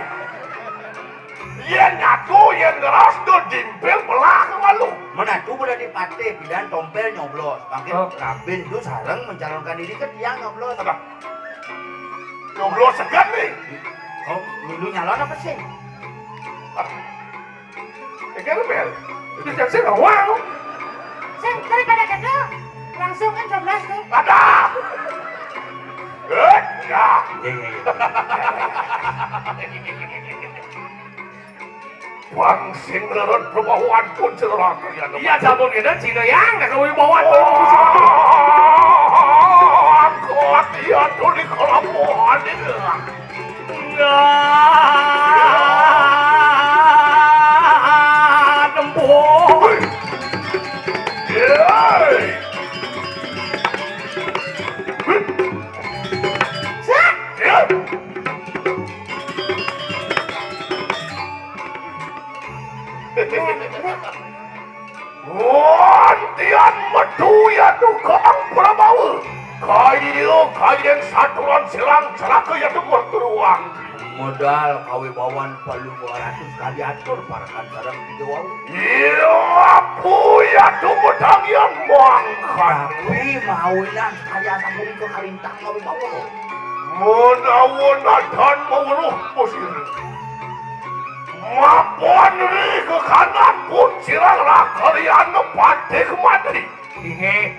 Yen aku yen ngeras tu dimpel belah malu. Mana tu boleh dipatih bidan tompel nyoblos. Makin Oh. Rabin tu sarang mencalonkan diri ke tiang nyoblos. Apa? Nyoblos segan nih. Oh, dulu nyalon apa sih? Kan bel. Itu jangan ngawang. Sih, daripada kado, langsung kan nyoblos tuh. Ada. Ya. Ya. Bang sing lerot perbahuan pun cerah kalian. Iya sabun kita Cina yang nak kau bawa tu. Aku latihan tuh di kelabuhan ini. Nempuh. Yeay. Ya. Wantian medu ya tukang Ayo kalian saturan silang celaka ya tuh teruang. Modal kawibawan palu 200 kali atur parakan sareng di Jawa. Iya, aku ya tuh mudangian mangkat. Tapi maulan sekali asapun ke kalintang kawibawa. Mudah-mudahan dan mengeluh musir. Mapuan ri ke kanan pun siranglah kalian nepati kemari. Inge,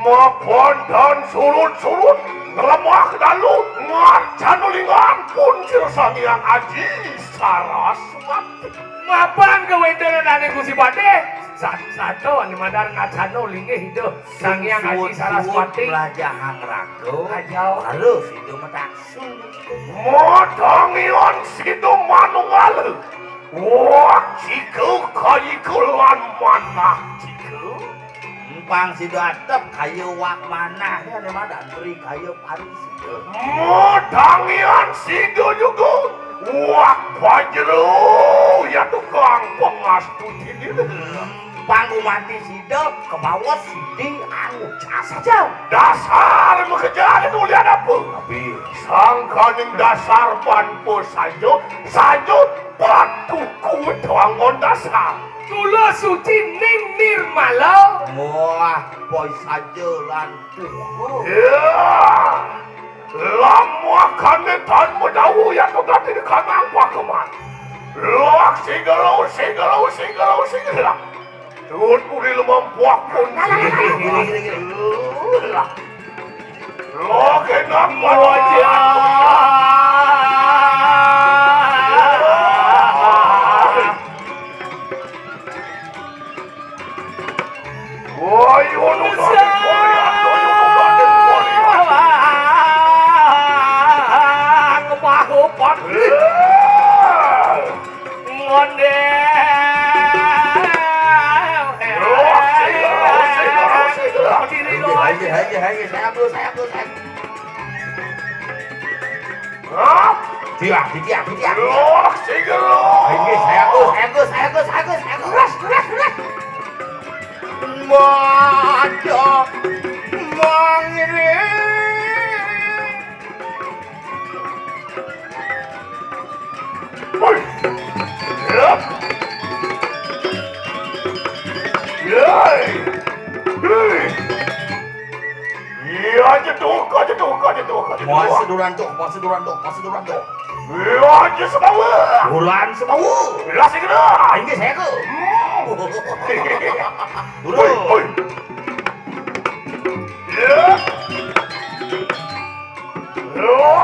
Mapuan dan surut-surut ngelemah dalu ngacan ulingan pun sirasani yang aji saraswati. mapan ke wendel dan Gusti Bade. Satu anu madar ngacano linge hidup Sang Hyang Aji Saraswati. Pelajahang rago. Kajau. Harus itu metaksu. Modangian situ manunggal. Wah, ciku kayikulan manah ciku. Empang sido atep kayu wak manah ya nih dan beri kayu paris itu. Modangian situ juga. Wah, pajero ya tukang pengastu ini. Panggu mati sido ke bawah sidi anu jasa jauh. Dasar bekerja itu lihat apa? Tapi Sangkaning dasar panpo saja batuku doangon dasar. Kula suci ning nirmala. wah boy saja lantuh. Ya, lama kami tan mendawu yang berganti di kanan pakeman. Luak singgala. Tuhan uli lemam puak pun. Loke nak Woi, ono Hai, saya ambil. Dia. Loak singgala. Ini saya gus. Mada mangire. Woi. Yap. Yai. Hei. Iya aja tuh. Masih duran tuh. Iya aja semua. Bulan semau. Iya singgala. Ini saya gus. Woi. Ya. Ya,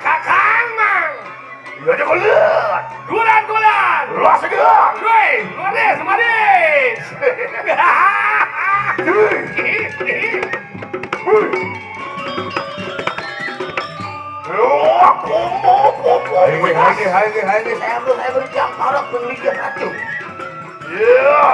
Kakang mang. Iya aja kau lihat. Gulan. Lah segera. Luar semadis. Hai, saya berjam taruh penelitian racun. Ya.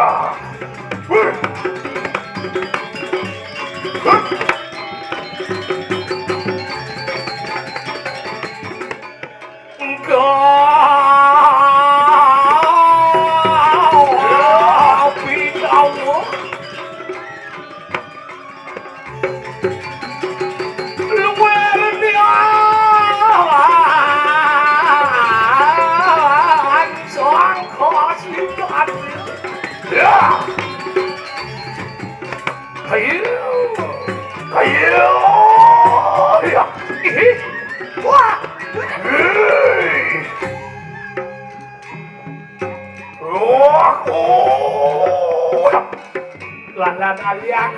Lan alian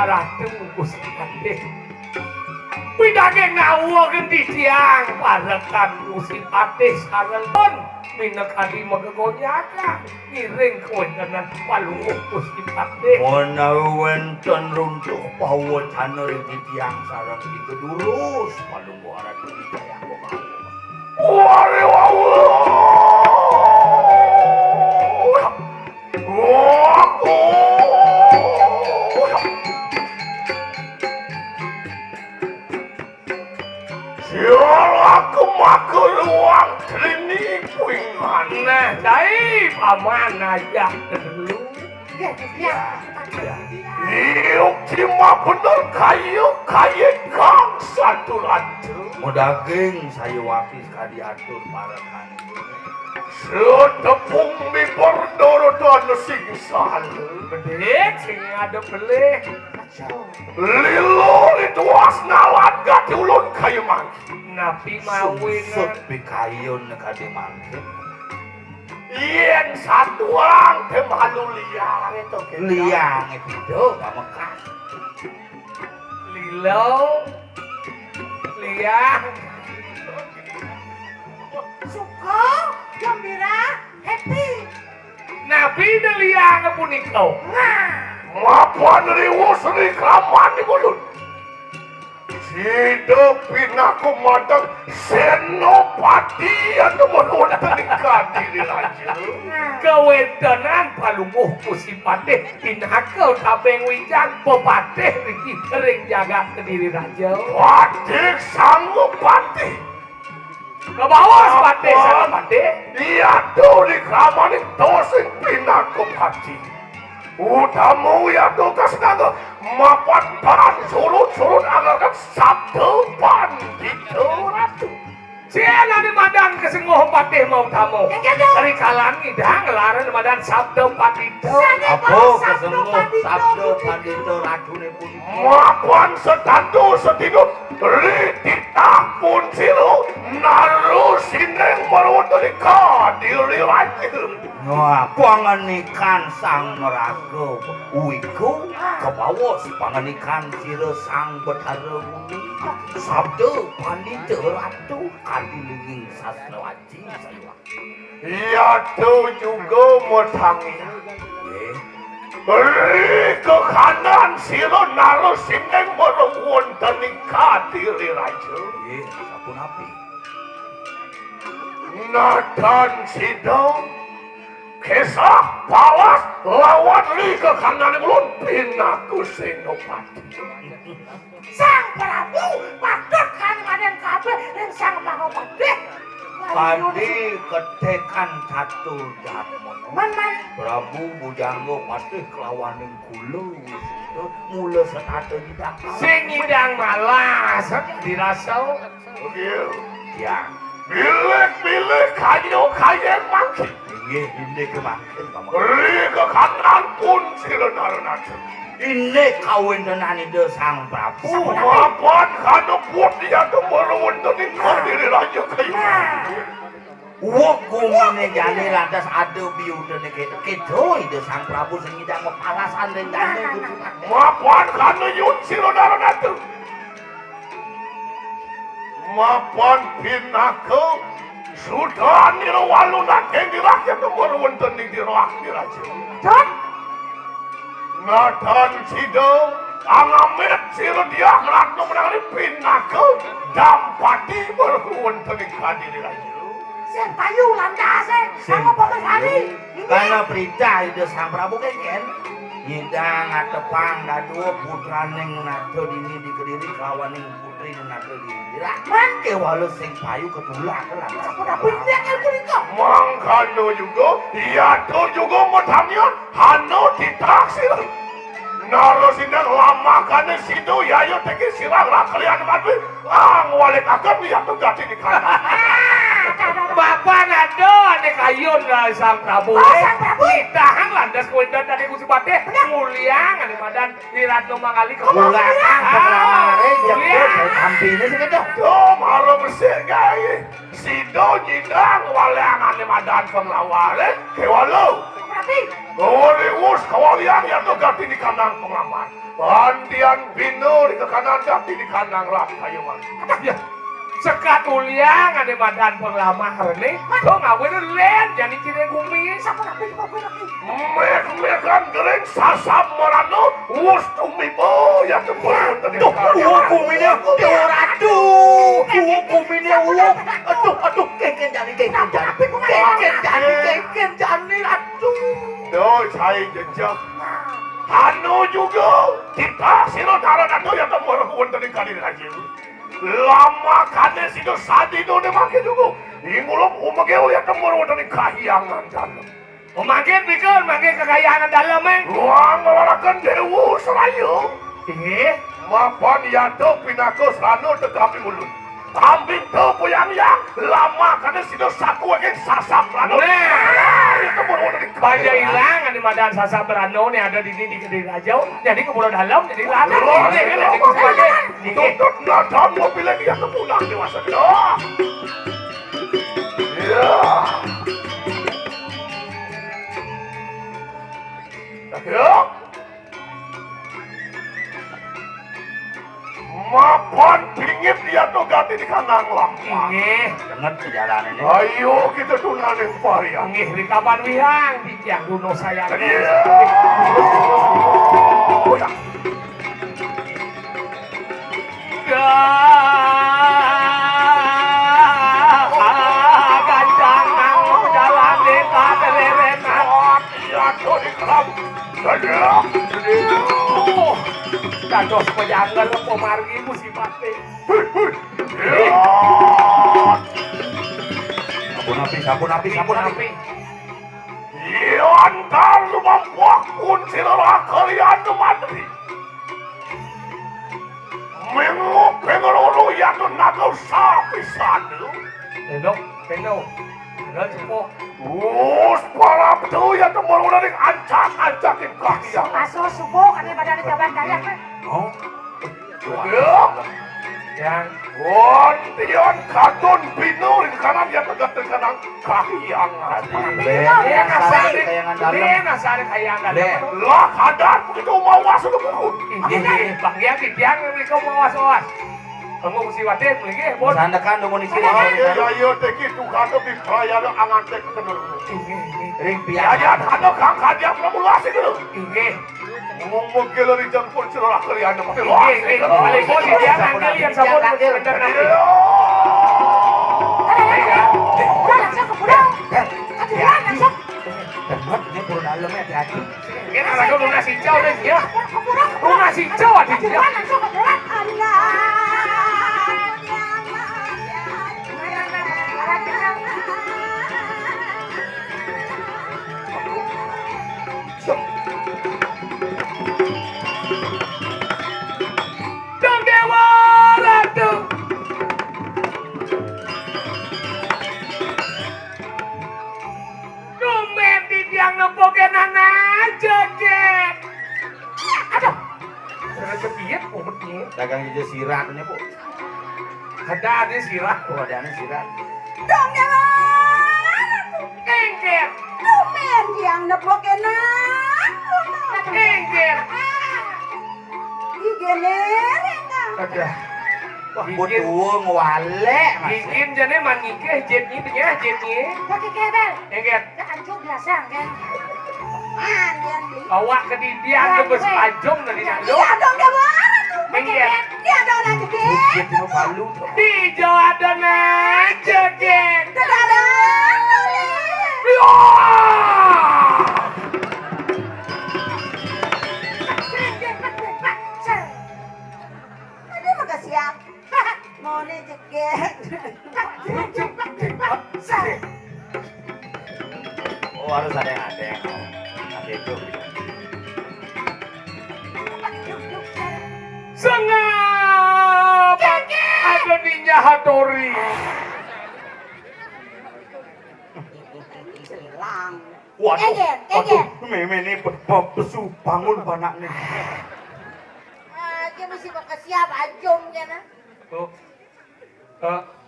Ratu Gusti Pidage ngawo gendi tiang parekan Gusti Patih sareng minek adi megegonyaka ngiring kewentenan palungguh Gusti Patih. Menawi wonten runtuh pawucana ing tiyang sareng digedurus palungguh Ratu Wijaya kemawon. Wari Siara kemaku ruang trini kuingan. Nah, dai paman aja dulu. Iuk cima bener kayu kang satu lantu. Modaging saya wakis kadiatur parekan. Setepung mi berdorodan singsal. Bedek sing ada beleh. Lilo itu asnalan gak diulun kayu mangki. Napi mawin. Sut bikayun kade mangke. Yen satu orang temalu liang itu. Liang itu pamekas. Lilo. Liang. Suka, gembira, happy. Napi de liang punika. Mapan riwus ri kraman di mulut. Sida pinaku matang senopati anu mulut terikat diri raja. Kewentenan palungguh Gusti Patih pinakel kabeng wijang pepatih riki ring jaga kediri raja. Patih sanggup patih. Kebawas Patih sama Patih. Iya tuh di kraman itu sing pinaku patih. Utamu ya tuh kasnaga mapan pan surut agarkan sabtu pan gitu ratu. Siana di madan kesenguh Patih mau tamu. Dari kalang idang ngelaran madan sabtu patito. Apa kesenguh sabdo pandito ratune punika. Mapan setatu setidut rititah pun siru naru sineng merwutelika diri lagi. Wah, pangenikan sang neraga uiku kebawas pangenikan sira sang Bathara Muni. Sabda pandita ratu kadilinging sasnawaji saya. Iya tuh juga metangi. Nggih. Beri ke kanan siro naruh sineng merewon tenika diri raja. Nggih, sapunapi. Natan sidong kisah balas lawan li ke kanan mulun pinaku senopati. Sang Prabu patut kan madan kabeh ing sang Mahapati. Padi ketekan catur jatmono. Man. Prabu Bujangga patih kelawaning kula sida mula setata didakar. Sing idang malas dirasau. Begitu. Ya, Pilih kayu mangki. nggih inde kemaken paman. Beri ke kanan pun siro naruh naruh. Inde kawintenan ide sang Prabu. Mapan kanu pun dia tuh merewon tenika diri raja kayu. Wong kumene jane lantas ada biudene kedo ide sang Prabu sing idang palasan ning jane kudu. Mapan kanu yun siro naruh naruh. Mapan pinaku sudah nirwalu nakeng rakyat merewon tenik di rakyat raja. Dot. Nathan sidong angamet siro dia ngelatno menangani pinaku dampati merewon tenik diri raja. Sing payu landase. Sama Bapak Hari. Karena berita ide sang Prabu kengken nyidang atepang daduo putraning nado dini di Kediri kawaning putri nado di Dira. Mangke walau sing payu ketulak lah. Udah pindah kan punika. Mangkano juga iya tuh juga metangnya hano ditaksir. Naro sindang lama kane sido yayo teki sirang rakalian mati. Ngwalik akan iya tuh gati di kanan. Bapak nado ane kayun lah sang Prabu. Sang Prabu. Ditahan landas kuendan dari Gusti Patih. Muliang ane madan di Ratno Mangali Ulah kamare jebul tampine sing kedo. Tuh malu bersih gaya. Sido nyidang walangane madan penglawale. Kewalu. Rapi. Gorius kawalian yang ganti di kandang pengaman. Bandian bino di kanan ganti di kandang rat kayuman. Ya. Sekat uliang ada badan pengelamar nih. Kau ngawin len jadi ciri kumis. Sampun Rapi, sampun Rapi. Mek-mekan gereng sasam marano. Us tumibo ya tembun tadi. Hukumnya aduh, hukumnya aduh, keken jani, aduh. Doi saya jejak. Anu juga kita sinodara itu yang tembun kuan tadi kali lagi. Lama kane sido sadi do de make juga. Ingulum umagel ya tembun tadi kahiyangan dalam. Makin pikir, makin kekayaan dalam Ruang ngelarakan dewu serayu. Mapan yado pinako sano tetapi mulut. Kambing to puyang yang lama karena sido saku aja sasap rano. Itu baru dari Baja hilang ada badan sasa berano nih ada di sini di Kediri Rajau. Jadi keburu dalam jadi lada. Jadi kepada tutup nadan mobilnya dia kepulang dewasa. Ya. Ya. Mapan pingit dia tuh ganti di kandang lama. Dengar perjalanan ini. Ayo kita tunanin varian. Ngih di kapan wihang di tiang duno saya. Iya. Gancang nang jalan desa tererenan. Ya tuh di kelam. Kados pejangan pemargi musibate. Sabun api. Iya antar lu membuakun silera kalian ke matri. Menguk pengerono ya tuh nakal sapi sadu. Endok, pendok. Enggak cepo. Para tuh ya tuh mau dari ancak-ancakin kaki yang. Masuk subuh kan badan jaban dayak. Oh. Yang Wantian kadon binur di kanan ya tegak di kanan kaki yang ada. dia nasari kayangan dalam. Lah kadar begitu mau masuk ke buku. Bang ya di tiang mereka mau was-was. Kamu mesti wadah lagi, bos. Sandakan dong nih kiri. Ayo teki tuh kado di perayaan angan tek kenal. Ring Ya piang. kado kang kadia promulasi dulu. Ini, Ngomong gila di jam pun cerah kalian pakai ini, balik bos di tiang angkel yang sabun bener nanti. Udah langsung ke pulau. Kejuran langsung. Dengar ini turun dalamnya hati-hati. Ini anak lu nasi hijau deh ya. Ke pulau. Lu nasi hijau aja ya. Kejuran langsung ke pulau. Dong dewa ratu. Dumen di tiang nempokin anak joget. Aduh. Ada cepiet, umetnya. Dagang hijau siratnya, Bu. Ada sirah. Oh, ada nih sirat. Dong dewa. Engker. Lumen yang nepokin Engker. Ada. Wah, butuh ngewalek, Mas. Gigin jane manike jetnya punya jetnya. Pakai kebel. Engker. Jangan cuk biasa kan. Dia di. Awak ke didian ke bes pajong dari nando. Iya dong dewa. Engker. Dia ada orang gede. Jit itu palu. Di Jawa Tengah joget. Ada. Ini mah siap. Mau nih jeget. Oh, harus ada yang adeng. Ada itu. Sengap. Ada ninja Hattori. Hilang. Waduh, Eger. meme ini besu bangun banak nih. Dia mesti pakai siap ajum kan. Oh.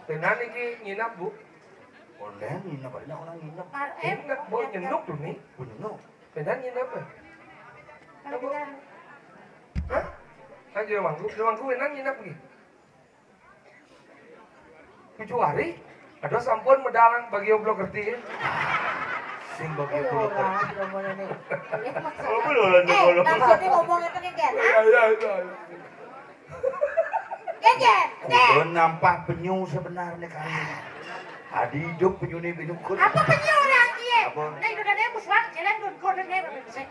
Benar iki nginap, Bu. Online nginep ada orang nginep. Ingat boy nyenduk tuh nih. Bener. Benar nginep ya? Kalau kita Hah? Kan di rumahku enak nginep nih. 7 hari? Ada sampun medalang bagi oblok ngerti ya? Sing bagi pulau kan. maksudnya. Kalau Maksudnya ngomong itu Ken. Iya. Ken. Kudu nampak penyu sebenarnya kali. Adi hidup penyu ni minum kun. Apa penyu orang dia? Apa? Nah itu dari muswak jalan gon dia berbisa.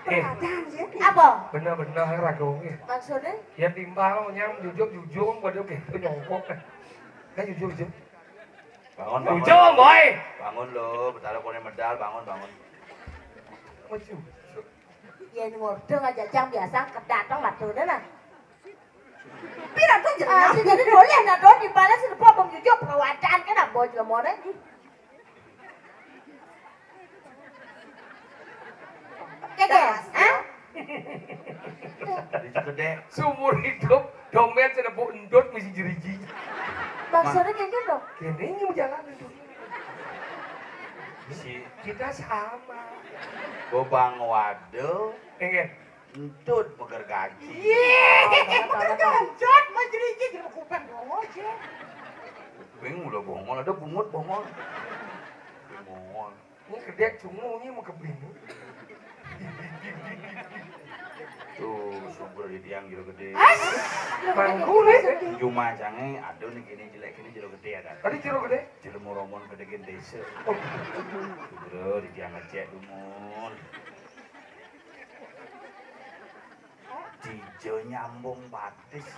Eh, Apa? benar-benar ragongnya. Maksudnya? Ya timbal nyam jujur pada oke itu nyongkok kan. Kan jujur. Bangun. Jujur boy. Bangun lo, betara kone medal, bangun. Macam. Ya ini model aja jang biasa kedatang matu dah lah. Pira tu jangan. Jadi boleh nak don dibalas lupa jujur perawatan kan apa juga mau deh. Kekes, ah? Tadi gede. Seumur hidup domen sudah bu endot mesti jeriji. Maksudnya kayak gitu. Kini ini mau jalan itu. Si Kita sama. Gobang Wado Enggak. entut meger gaji. Jod majriji di kupang dong aja. Bingung udah bongol, ada bungut bongol. Bongol. Ini kedek cungu ini mau kebinu. Tuh, subur di tiang jero gede. Manggu nih. Cuma jange aduh nih gini jelek gini jero gede ya kan. Tadi ciro gede. Jero moromon gede gen desa. Oh, Bro, di tiang ngecek dumun. Dijo nyambung batis.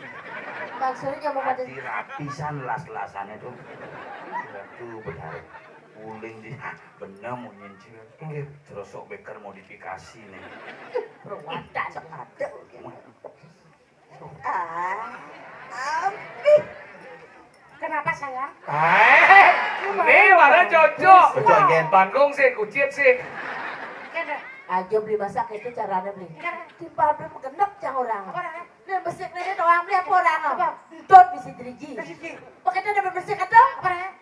Maksudnya mau pada Di rapisan las-lasannya tuh. Tuh benar. Uling di bener mau nyencil. enggak. Terusok beker modifikasi nih. perawatan ada. Kenapa sayang? Ini mana cocok. Cocok, Gen. Bandung sih, kucit sih. Aja beli masak itu caranya beli. Di pabrik genep cang orang. Dan bersih ini doang beli apa orang? Dot bisa diriji. Pakai itu dapat bersih kata?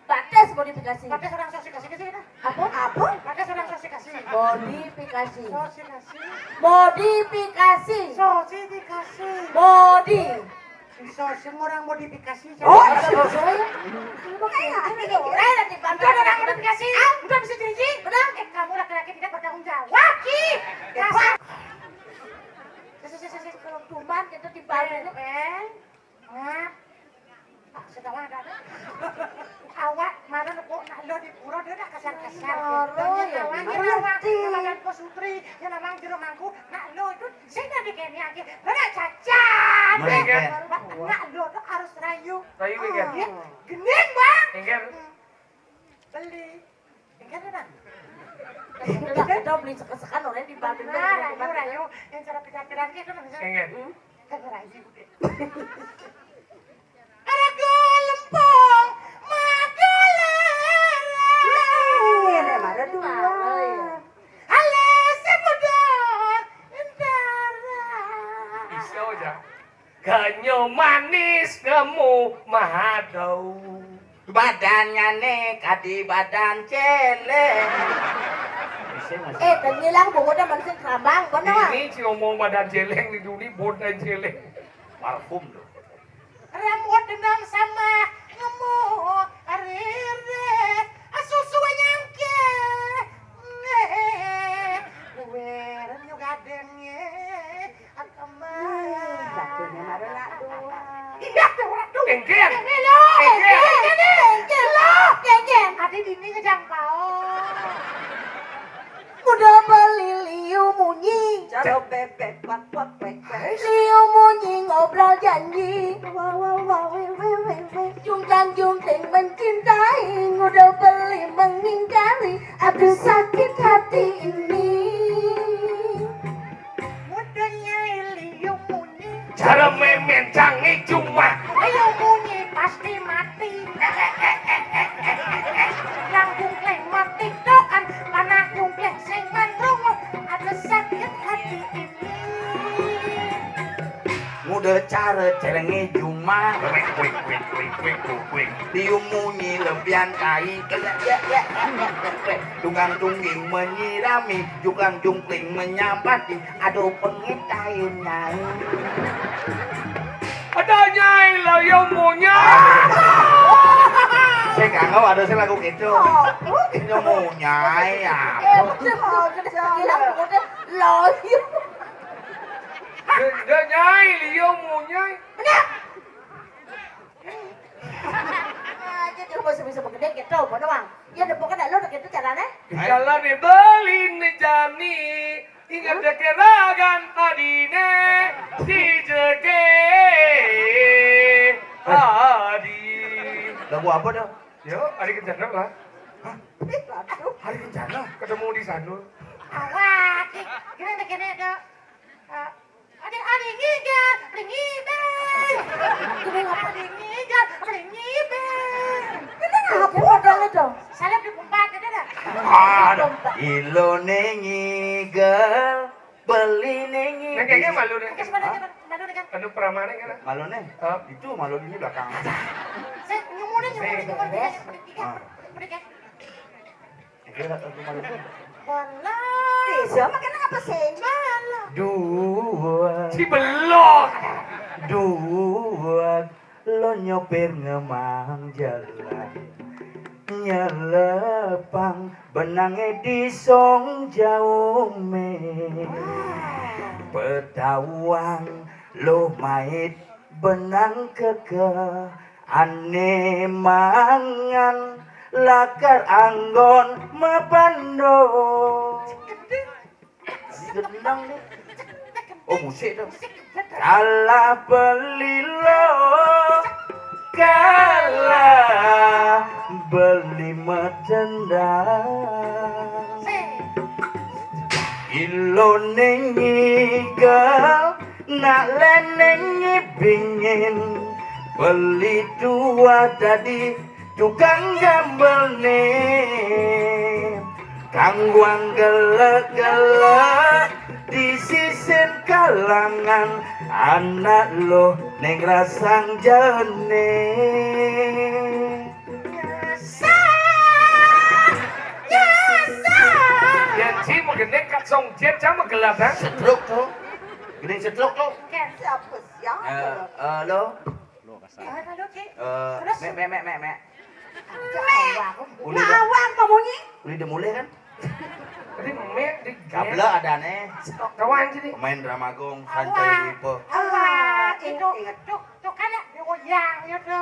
Batas modifikasi. Pakai orang sosialisasi ke sini. Apa? Apa? Pakai orang sosialisasi. Modifikasi. Sosialisasi. Modifikasi. Sosialisasi. Modi. Semua orang modifikasi. Oh, ada masalah ya? Nanti bantu Ada orang modifikasi. Udah bisa diriji. Benar? Kamu laki-laki tidak bertanggung jawab. Ki. Kasar. Kalau cuman kita dibalik. Ngap. Sedang ada. Awak mana kok nak lo di pura dia nak kasar-kasar. Namanya Pak Sutri, yang namanya Jero Mangku, nak lo itu saya di kene aja. Benar cacat. Nak lo tuh harus rayu. Rayu enggak? Gening, Bang. Enggak. Beli. Enggak ada. Kita beli sekan-sekan orang dibalik. Nah, rayu yang cara pikiran gitu bisa. Enggak. Kan rayu deh. Arago lempong Bisa aja. Ganyo manis nemu mahadau. Badannya nih kadi badan celeng. Dan ngilang bunganya manusia kerambang, benar? Ini si ngomong badan jeleng di dunia badan jeleng. Parfum tuh. rambut dendam sama ngemu arire susu nyangke weren yo gadengnya akama Batunya marah dua. iya tuh ratu Engken. halo Geng, adi dini ngejangkau udah beli liu munyi. Cara bebek wak wak wek wek. Liu munyi ngobrol janji. Jungkang jungking mencintai. Udah beli mengingkari. Aduh sakit hati ini. mudanya liu muni Cara memen canggih cuma. liu muni pasti mati langkung kleng mati doan panah nyungkleng sing mandrung ada sakit hati ini Muda sare celenge juma diumunyi lebihan kai tunggang tungging menyirami jukang jungkling menyapati aduh pengitayun nyai ada nyai lah yang mau saya kangen ada saya lagu gitu itu mau nyai ya Ada nyai liu mau nyai. Chứ chưa bao giờ bisa bekerja gitu, apa doang? Ya udah pokoknya lo udah gitu caranya. Jalan di Bali jani, ingat keragan adine dijeke adi. lagu apa dah Yo, hari kencana lah. Hari kencana ketemu di sana. Awak, gini dok. Ada ngigat, ada ngibel. Gini ngapa ada ngigat, ada ngibel. Kita ngapa modal itu? Salep di pempat ada dah. ada ilo nengi girl beli nengi Neng kayaknya malu nih. Oke, sebenarnya kan. Anu pramane kan? malu nih itu malu di belakang Saya nyumurin. kira aku malu Walah. Siapa kena apa sih? Malah. dua Si belok. dua lo nyopir ngemang jalan nyelepang benangnya di song jauh me pedawang lo mait benang keke ane mangan lakar anggon mapando gendang nih oh musik dong kalah beli lo kalah beli medendang ilo nengi gal nak lenengi bingin beli dua tadi tukang gambel nih kangguang gelek-gelek di sisen kalangan anak lo neng rasang jene Ya si mau gede kat song jet sama gelap kan? setruk tuh gini setruk tuh Siapa siapa? lo Halo, Cik. me Nawang ngomongnya. udah mulai kan Tadi mek di kabla ada nih kawan sini. pemain Dramagung santai wipo Awak itu kan digoyang itu.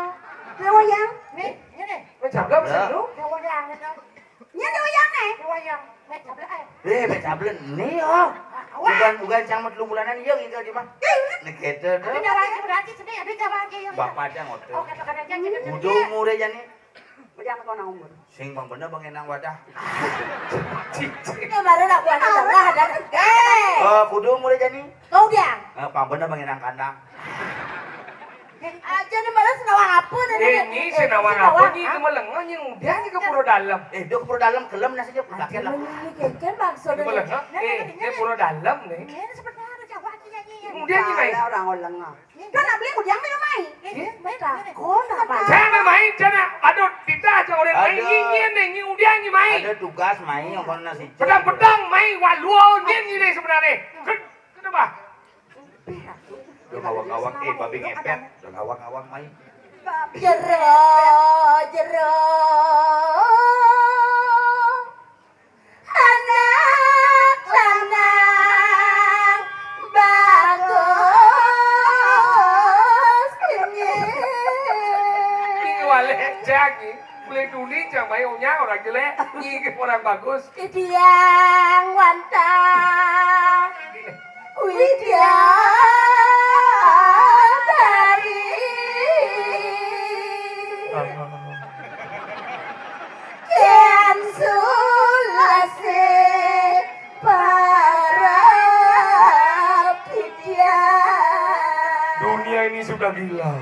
Digoyang. Nih, ini. Macam lah bisa lu. Digoyang itu. Nya digoyang nih. Digoyang. Nih, coba aja. becablen nih oh bukan cangmet lu bulanan iya gitu di mah nih gitu Tapi tuh jawabannya berarti sedih, ada jawabannya yang. bapak aja ngotot Oh, kata-kata janji gitu. udah umur aja nih Bejang kau nang umur. sing bang bener bang enang wadah Ini baru nak buat enggak ada. kudu umur aja nih Kau diang. bang bener bang enang kandang Aja ni malah senawang apa tadi. Ini senawang apa ni itu melengah yang dia ni ke pura dalam. dia ke dalam kelem nasi aja pakai lah Kan maksud Itu melengah. Dia pura dalam ni. Ini seperti ada jawabannya nyanyi. Kemudian ni main. Orang orang. Kau nak beli kujang minum main. Mereka, kau nak apa? Jangan main, jangan. Aduh, kita aja orang main ingin ni kemudian ni main. ada tugas main yang kono nasi Pedang-pedang main waluo ni ni sebenarnya. Kenapa? udah ngawang-ngawang babi ngepet udah ngawang-ngawang main Jero. Anak lanang bagus ini. Ini wale jangi. Boleh duli jangan main unyang orang jelek. Ini orang bagus. Tiang wantang widadari kian sulase para pidian. Dunia ini sudah gila.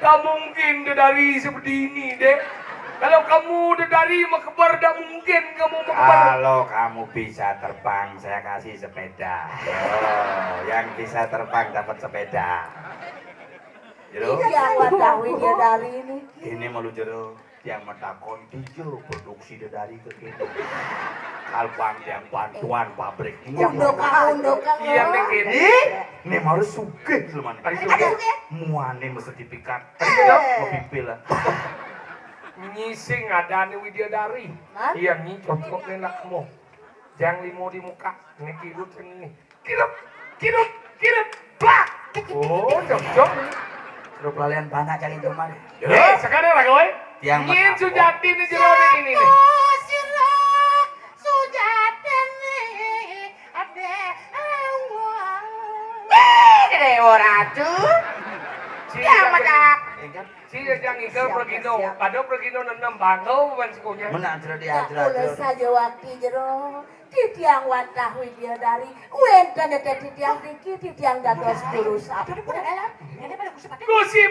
Tak mungkin dari seperti ini, dek. Kalau kamu udah dari Mekebar, tidak mungkin kamu Mekebar. Kalau kamu bisa terbang, saya kasih sepeda. Oh, yang bisa terbang dapat sepeda. Jero, Yang wadah widodari ini. ini malu jero. Yang metakon hijau produksi dari ke kini. Kalbang yang bantuan pabrik ini. Undukan. Iya mungkin. Ini harus sugih lu mana. Tadi Ada juga juga. Muane sertifikat. Eh. Mau pipil lah. nyising ada nih Widyadari. Hah? Iya nih cocok nih lakmu. Jangan limo di muka. Ini kirut ini. Kirut. Plak. Oh cocok nih. Suruh pelalian banyak cari teman. Sekarang lah kowe. Yang Ingin apa? sujati nih jero ini nih. Sirok sujatan ada awal. Dewa ratu. Yang madak. Si yang ikal pergino. Pada pergino nenam bangau mansikunya. Menang jero dia Boleh saja waktu jero. Titiang wantah Widyadari. Wenten ada titiang diki, titiang dados guru sapu. Gusi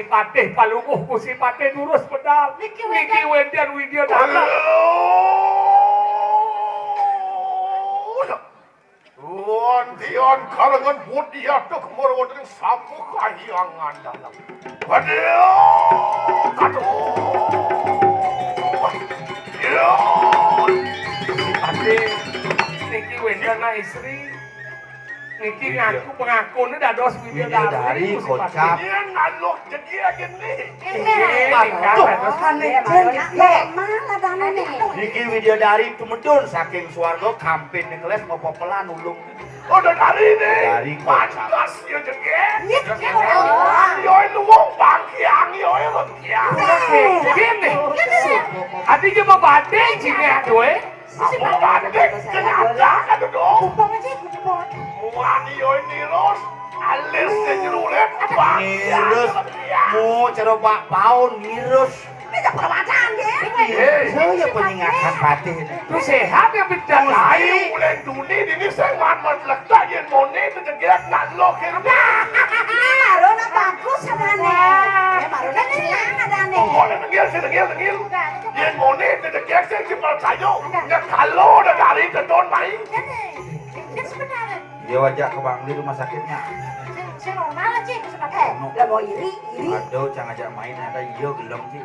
Patih palunguh Gusi Patih durus pedal. Niki Wendan Widyadari. Tuan karangan budiya tuk morwodeng sapu kahiangan dalam. Aduh, Patih niki Wendan na istri. Niki ngaku pengakuannya dados Widyadari. Gusi Patih. kocak. Dia ngalok jadi aja nih. Mana dana nih? Niki Widyadari tumedun saking swarga kampin ngeles popopelan ulung. Oh, dari nih. Dari kocak. Pantas ya jadi. Yoy luwung bangkiang yoy lengkiang. Gini, artinya mau badai sini aduh. Aku bandek kenyataan aduh dong. Muani yoy nirus. Alis sejerulet. Nirus, mu cero pak paun nirus. Ini perwacaan deh. Saya peningatan patih. Itu sehat ya beda Ayo lain. ulen duni ini saya man letak yen mone terjegek nalok yang Marona bagus sebenarnya. Marona senang ada nih. Mone tenggil. Yen mone terjegek saya cipal sayo. Ya kalau udah dari tendon main. Dia wajah ke Bangli rumah sakitnya. Lah mau iri. Aduh, jangan ajak main ada iya gelem sih.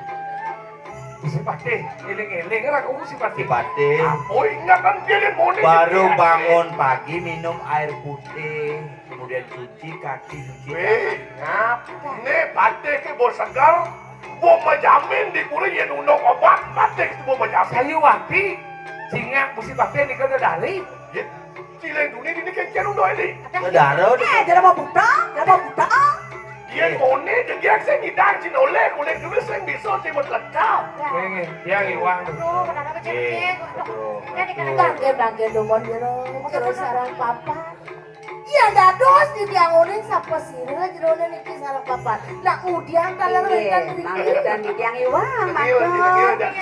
Si Patih, eling-eling kan aku si Di Patih. patih Oh ingatan dia yen mone. baru bangun pagi minum air putih, kemudian cuci kaki, cuci Weh, tangan. ngap. Ne pate ke bos segar. Bo majamin di kuri yen undang obat pate ke bo majamin. Saya waktu singa musi Patih ini kan dari. Ye, cileng duni ini kan undang ini. Saudara, Jangan mau buta. Yen mone terjegek saya ngidang cinolek kulit dulu saya bisa sih letak. Ini yang iwang. Bangke domon jero sarang papa. Iya dados di tiang uning sapa sira jero niki sarang papa. Lah udiang kalang wetan Dan di tiang iwang. Degil dan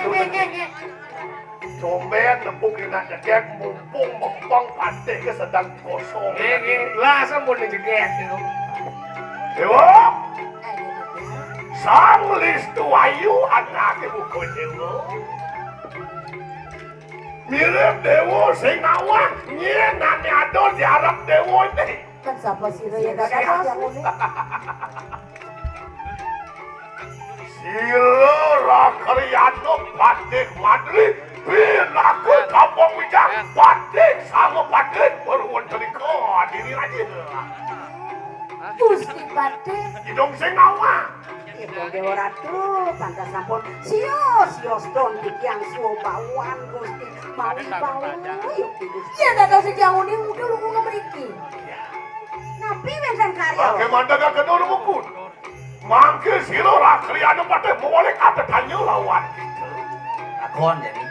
Comben nepuk kena jegek mumpung mempong pate ke sedang kosong. Ini lah sampun dijegek itu. Dewa, sang listu ayu anake buku dewa. Mirip dewa sing awak nyenane adol diarep dewa ini. kan sapa sira ya dados tiang uning. Sila rakyatno patik madri pinaku kampung wijak patik sama patik beruang teriko diri aja. Gusti Patih Hidung sing awak. Ibu Dewa Ratu, pantas sampun sios don di tiang suobawan Gusti. Mau bau yuk Gusti. iya dados di tiang uning udah lu ngomong mriki. Napi wenten karya. Bagaimana gak kenal mukun? Mangke sila rakyatno patik boleh kata tanya lawan kita. akon jadi.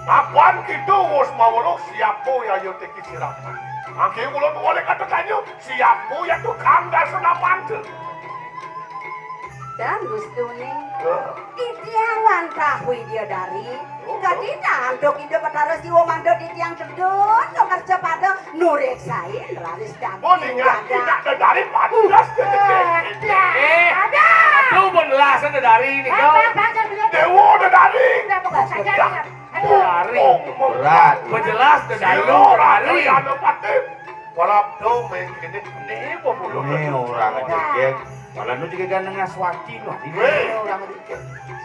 Apaan gitu wos mawolok siapa ya yo teki sirapan. Mangke ulun boleh kata tanya siapa ya tukang dasana pantu. Dan Gusti Uning. Di tiang wantah Widyadari. Kadita andok ide bataros diwo mandok di tiang cedon. Tok kerja pada nurek sain raris Mau daging dengar tidak ada dari pantas ke Aduh, pun lah sana dari ini kau. saja. Aduh, lari. Berat. Jelas dari lari. Anu pati. Balap domeng ini apa bulu? Ini orang ngejek. Malah nu juga gandeng aswati loh. Ini orang ngejek.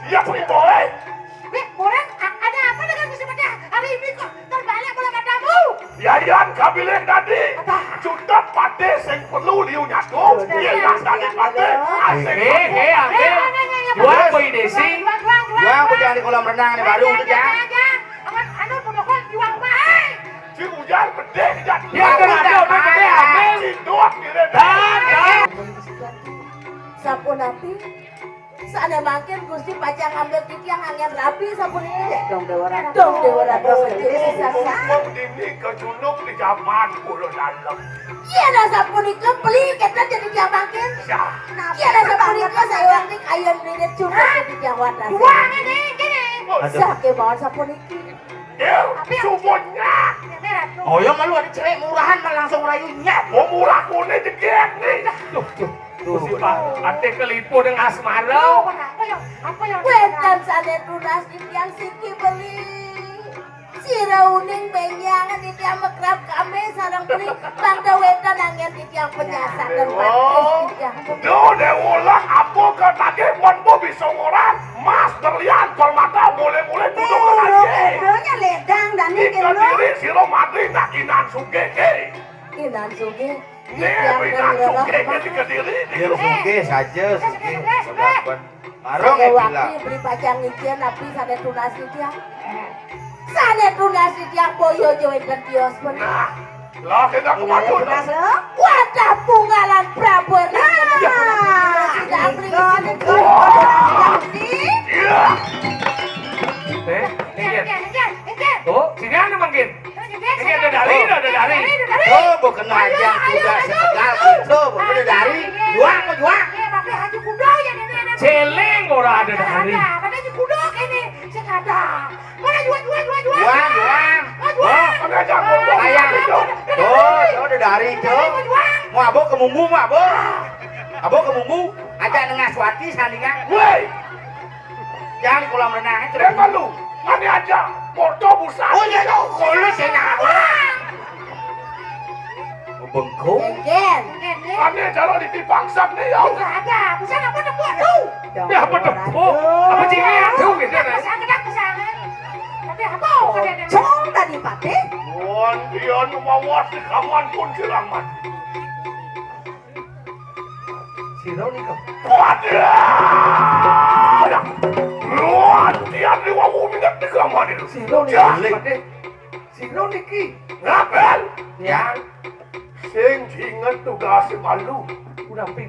Siap nih boy. Boran, ada apa dengan Gusti Pada? Hari ini kok terbalik bola matamu? Yayan kabilet tadi. Sudah pati sing perlu liu nyatu. Yayan tadi pati. Angge. Dua boy desi. Juang aku jangan di kolam renang nih baru udah ya. Anu pokoknya juang baik. Si hujan gede jadi. Ya kan ada udah gede ambil. Si doak kira Sapun api sana makin Gusti pacang ambil titi yang angin rapi sapun ini dong dewara jadi sisa ini kejunuk di zaman bulu dalam. iya dah sapun itu beli kita jadi dia makin iya dah sapun itu saya orang ini kayan beli cuma jadi jawab Juang ini gini. sakit banget sapun itu Semuanya. Oh ya malu ada cewek murahan malah langsung rayunya. Mau murah kuning jegek nih. Si Pak, ate kelipu dengan asmara. Apa yang wetan sana tunas di tiang siki beli si rauning benyangan di tiang mekrab kami sarang beli bangda wetan angin di tiang penyasar dan patis di tiang Duh, dewulah apa ke tadi mau bisa orang mas terlihat permata mulai duduk ke aja. Donya ledang dan ini Ika diri si Romadri nak inan sugeke. inan sugi Inan sugeke ika diri. Dia suge saja suge. Sabar. Marong Saya ya waktu bilang. beli pacang ijen tapi sana tunas di tiang sana tunas di tiang boyo join dan kios pun Nah, lah kita kemana? wadah punggalan Prabu sudah beli Iya. Oh, sini ada mungkin. Ini ada dari. Oh, bukan aja juga sepegal itu, bukan dari. Juang mau juang. Pakai haji kudo ya ini. Celeng orang ada dari. Ada haji kudo ini. Sekadar. Mana juang. Juang. Juang. Ada jago. Ayang. Tuh ada dari tuh. Mau abo ke mumbu mau abo. Abo ke mumbu. Aja dengan swati sandingan. Woi, Jangan di kolam renang. kenapa lu? Mana aja? Porto busa. Oh ya tuh, kalau senyawa. Bengkok. Ken Mana jalan di pangsak nih ya? Enggak ada. Bisa apa tepuk tuh. Ya apa tepuk? Apa cingnya tuh gitu nih. Bisa kedak bisa. Tapi apa kadang cong tadi pate Wan dia nu mawas di kaman pun silang mati. Sino nih kau? Wadah. Luan dia di wawu minat di kaman itu. Sino nih? Jah. Sino nih ki? Ngapel? Ya, Sing ingat tugas malu. udah pi.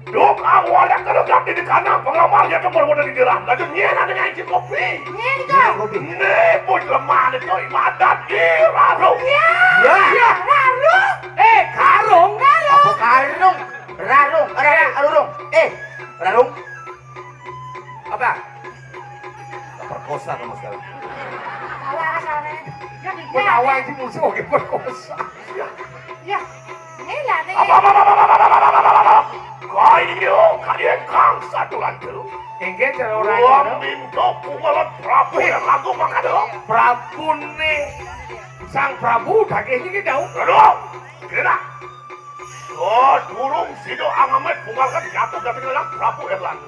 Dok awalnya kalau ganti di kanan pengamalnya tuh baru di jerang. Lalu nyena dengan isi kopi. ini kau. Nih pun lemah itu ibadat iraro. Ya. Lalu. Karung. Apa karung? Rarung. Rarung. Rarung. Apa? Perkosa kamu sekarang. Awak asalnya. Jadi Penawai si musuh oke perkosa. ya. Ini lah nih. Kayu kalian kang satu lantu. Engge cara orang Uang itu. minta pumalat Prabu yang lagu makado. Prabu nih. Sang Prabu dagingnya kita tahu. Aduh, kira. Oh, durung sido angamet pumalkan jatuh dari dalam Prabu yang lagu.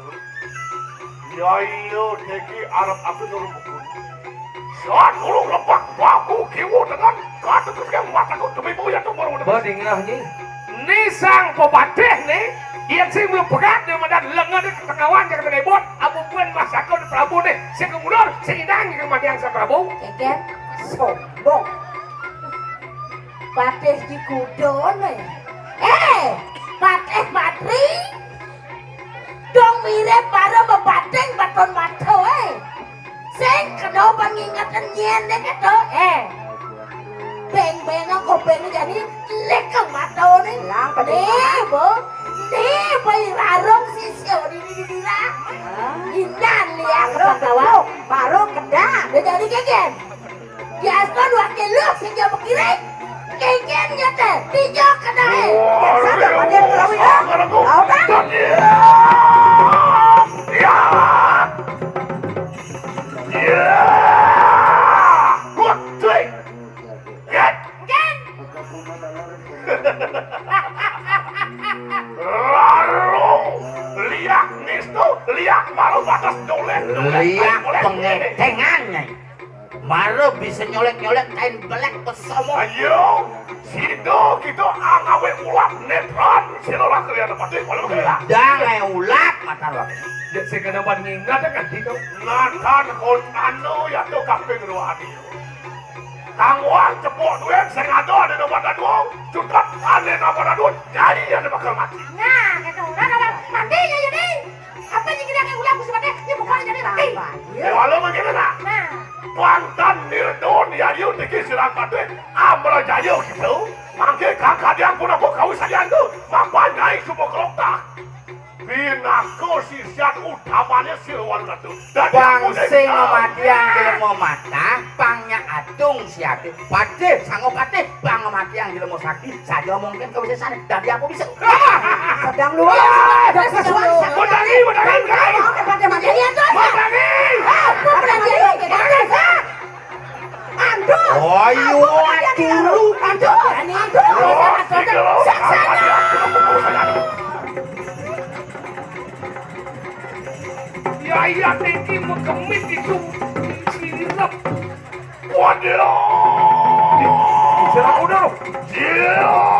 Ya iyo teki Arab aku nurung bukun. Saat durung lepak baku kiwu dengan kata terus yang mataku demi buya tuh baru udah. Boding lah ni. Ni sang pepatih ni. Ia sih belum berat dia madan lengan di ketengawan jangan tengah bot. Abu pun masakau di Prabu ni. Si kemudian si hidang yang mati yang sang Prabu. Ken sombong pateh di kudone pateh matri dong mirip para bebateng baton mato sing kena pengingatan nyen deh keto beng-beng aku beng jadi lekang mato nih nih bo nih bayi rarong sisyo di lah inan lihat kepala baru kedah udah jadi keken Jasper wakil lu sejauh berkiring kekennya teh tinjau kena sana pada perawi tahu kan lihat pengetengannya. Maro bisa nyolek-nyolek kain belek pesomo. Ayo, sido gitu angawe ulap netron. Silolah kalian pasti kalau kalian. Jangan ulap mata lo. Ya saya kena bandingin nggak ada kan itu. Ngatan kon anu ya tuh kafe geruani. Tangwang cepok duit sing ado ada nomor daduang. Cukup ane nomor daduang. Jadi ane bakal mati. Nah, gitu. Nah, matinya jadi. Apa yang kita kayak ulang musim mati? Ya pokoknya jadi mati. Ya walau bagaimana? Nah, Pantan nirdon ya yuk tiki silang kate amra jayo gitu. Mangke kakak dia pun aku kau saja tu. Mapanyai semua keloktak. Binaku sisian utamanya silwan katu. Bang sing matiang jelema mata, pangnya atung siate. Pade sanggup pade bang matiang jelema sakit. Saja mungkin kau bisa sana. Dari aku bisa. Sedang luar. Ada sesuatu. Modangi, modangi. Kepada materi itu. Modangi. Apa berarti? Aduh. Ayo dulu. Aduh. Aduh. Saksana. Ya tinggi mengemit itu silap. Waduh. Silap udah loh. Gila.